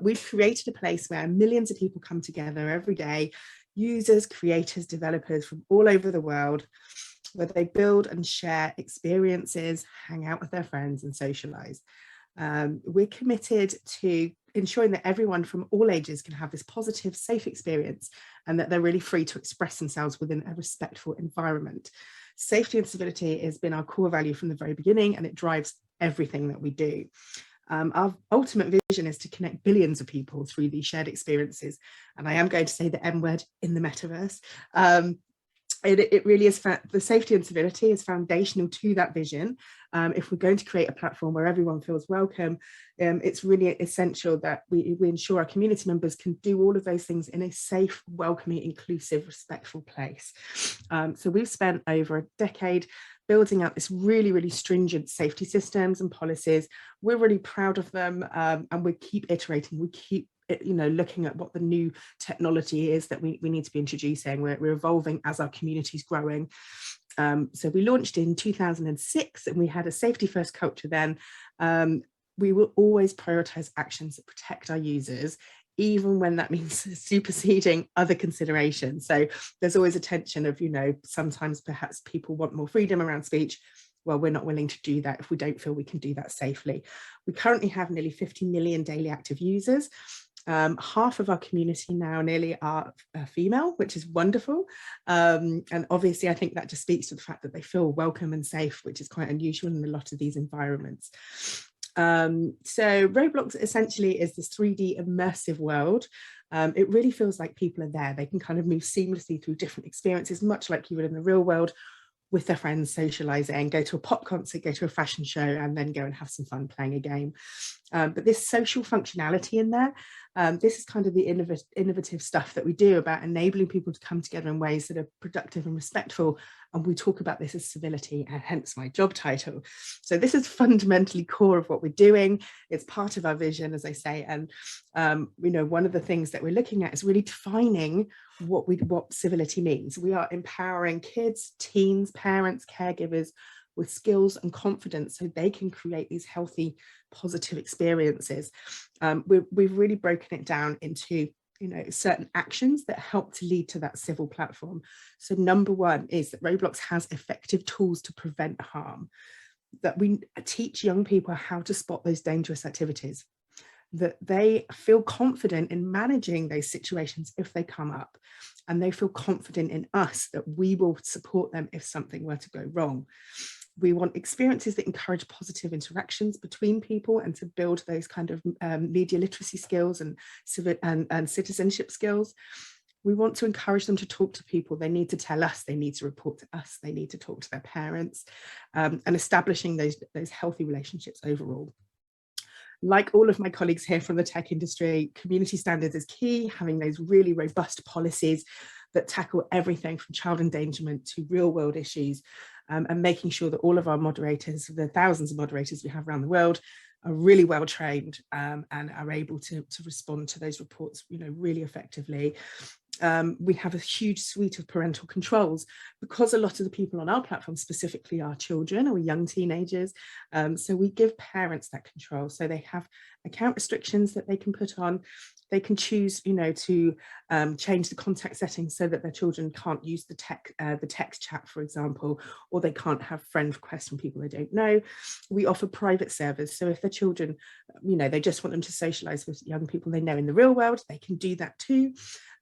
We've created a place where millions of people come together every day, users, creators, developers from all over the world, where they build and share experiences, hang out with their friends and socialize. We're committed to ensuring that everyone from all ages can have this positive, safe experience, and that they're really free to express themselves within a respectful environment. Safety and civility has been our core value from the very beginning, and it drives everything that we do. Our ultimate vision is to connect billions of people through these shared experiences. And I am going to say the M word, in the metaverse. It really is, the safety and civility is foundational to that vision. If we're going to create a platform where everyone feels welcome, it's really essential that we ensure our community members can do all of those things in a safe, welcoming, inclusive, respectful place. So we've spent over a decade building out this really, really stringent safety systems and policies. We're really proud of them, and we keep iterating. We keep looking at what the new technology is that we need to be introducing. We're evolving as our community is growing. So we launched in 2006, and we had a safety first culture then. We will always prioritize actions that protect our users, even when that means superseding other considerations. So there's always a tension of, sometimes perhaps people want more freedom around speech. Well, we're not willing to do that if we don't feel we can do that safely. We currently have nearly 50 million daily active users. Half of our community now nearly are female, which is wonderful. And obviously, I think that just speaks to the fact that they feel welcome and safe, which is quite unusual in a lot of these environments. So Roblox essentially is this 3D immersive world. It really feels like people are there. They can kind of move seamlessly through different experiences, much like you would in the real world, with their friends, socializing, go to a pop concert, go to a fashion show, and then go and have some fun playing a game. But this social functionality in there, this is kind of the innovative stuff that we do about enabling people to come together in ways that are productive and respectful. And we talk about this as civility, and hence my job title. So this is fundamentally core of what we're doing. It's part of our vision, as I say. And one of the things that we're looking at is really defining what civility means. We are empowering kids, teens, parents, caregivers with skills and confidence so they can create these healthy, positive experiences. We've really broken it down into certain actions that help to lead to that civil platform. So number one is that Roblox has effective tools to prevent harm, that we teach young people how to spot those dangerous activities, that they feel confident in managing those situations if they come up, and they feel confident in us that we will support them if something were to go wrong. We want experiences that encourage positive interactions between people and to build those kind of media literacy skills and citizenship skills. We want to encourage them to talk to people. They need to tell us, they need to report to us, they need to talk to their parents, and establishing those healthy relationships overall. Like all of my colleagues here from the tech industry, community standards is key, having those really robust policies that tackle everything from child endangerment to real world issues, and making sure that all of our moderators, the thousands of moderators we have around the world, are really well trained and are able to respond to those reports, really effectively. We have a huge suite of parental controls because a lot of the people on our platform specifically are children or young teenagers. So we give parents that control. So they have account restrictions that they can put on. They can choose, to change the contact settings so that their children can't use the text chat, for example, or they can't have friend requests from people they don't know. We offer private servers. So if their children, they just want them to socialize with young people they know in the real world, they can do that too.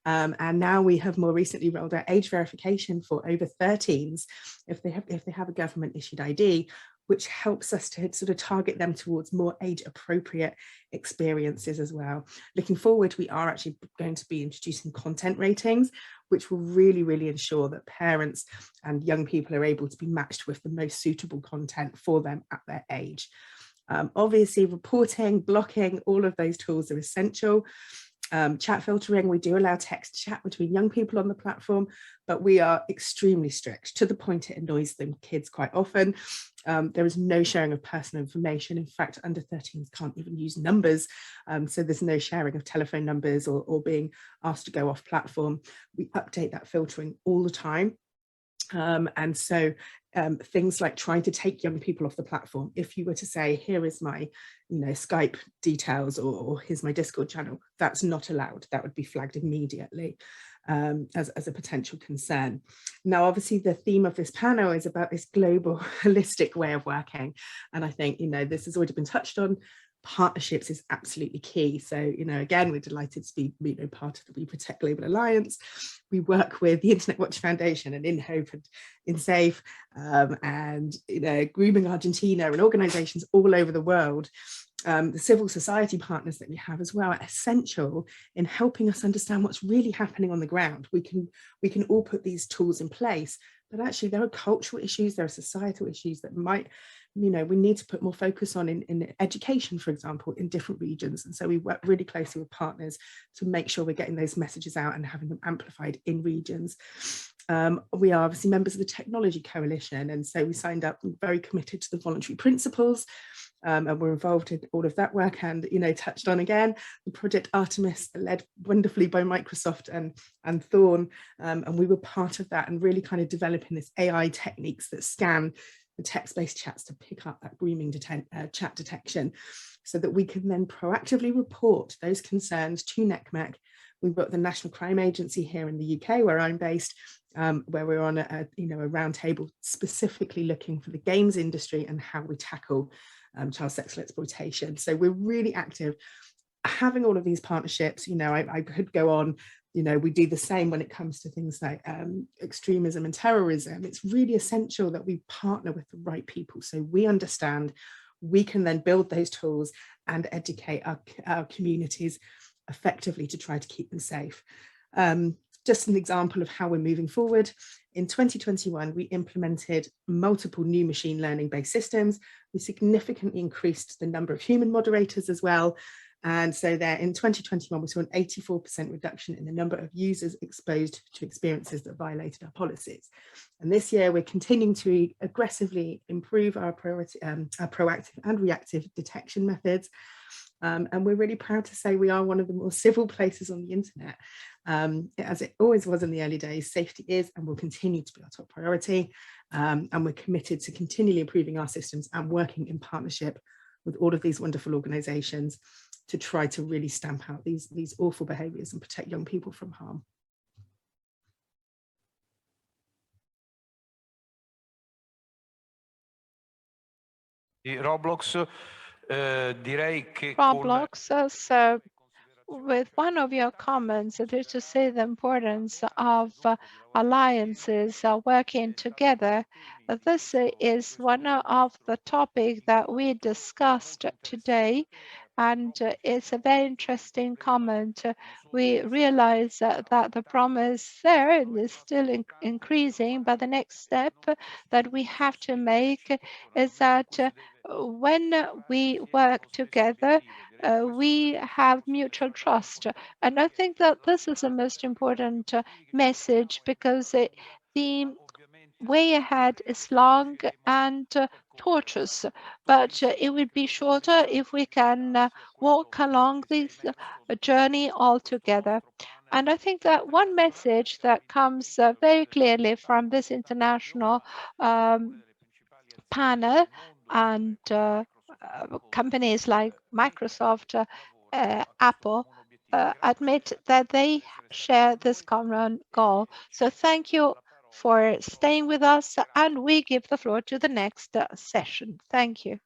And now we have more recently rolled out age verification for over 13s if they have a government issued ID, which helps us to sort of target them towards more age appropriate experiences as well. Looking forward, we are actually going to be introducing content ratings, which will really, really ensure that parents and young people are able to be matched with the most suitable content for them at their age. Obviously, reporting, blocking, all of those tools are essential. Chat filtering, we do allow text chat between young people on the platform, but we are extremely strict to the point it annoys them kids quite often. There is no sharing of personal information. In fact, under 13s can't even use numbers. So there's no sharing of telephone numbers or being asked to go off platform. We update that filtering all the time. And so things like trying to take young people off the platform. If you were to say, here is my, Skype details or here's my Discord channel, that's not allowed. That would be flagged immediately as a potential concern. Now, obviously, the theme of this panel is about this global holistic way of working. And I think, this has already been touched on. Partnerships is absolutely key. So, again, we're delighted to be part of the WeProtect Global Alliance. We work with the Internet Watch Foundation and INHOPE and InSafe and Grooming Argentina and organizations all over the world. The civil society partners that we have as well are essential in helping us understand what's really happening on the ground. We can all put these tools in place, but actually there are cultural issues, there are societal issues that might, we need to put more focus on in education, for example, in different regions. And so we work really closely with partners to make sure we're getting those messages out and having them amplified in regions. We are obviously members of the Technology Coalition, and so we signed up, very committed to the voluntary principles, and we're involved in all of that work. And touched on again the Project Artemis, led wonderfully by Microsoft and Thorn, and we were part of that and really kind of developing this AI techniques that scan the text-based chats to pick up that grooming chat detection, so that we can then proactively report those concerns to NCMEC. We've got the National Crime Agency here in the UK, where I'm based, where we're on a roundtable specifically looking for the games industry and how we tackle child sexual exploitation. So we're really active. Having all of these partnerships, I could go on. We do the same when it comes to things like extremism and terrorism. It's really essential that we partner with the right people so we understand, we can then build those tools and educate our communities effectively to try to keep them safe. Just an example of how we're moving forward. In 2021, we implemented multiple new machine learning based systems. We significantly increased the number of human moderators as well. And so there in 2021, we saw an 84% reduction in the number of users exposed to experiences that violated our policies. And this year, we're continuing to aggressively improve our proactive and reactive detection methods. And we're really proud to say we are one of the more civil places on the internet. As it always was in the early days, safety is and will continue to be our top priority. And we're committed to continually improving our systems and working in partnership with all of these wonderful organizations to try to really stamp out these awful behaviors and protect young people from harm. Roblox, so with one of your comments, it is to say the importance of alliances working together. This is one of the topics that we discussed today, and it's a very interesting comment. We realize that the promise there is still increasing, but the next step that we have to make is that when we work together, we have mutual trust. And I think that this is the most important message, because the way ahead is long and tortuous, but it would be shorter if we can walk along this journey all together. And I think that one message that comes very clearly from this international panel, and companies like Microsoft, Apple, admit that they share this common goal. So thank you for staying with us, and we give the floor to the next session. Thank you.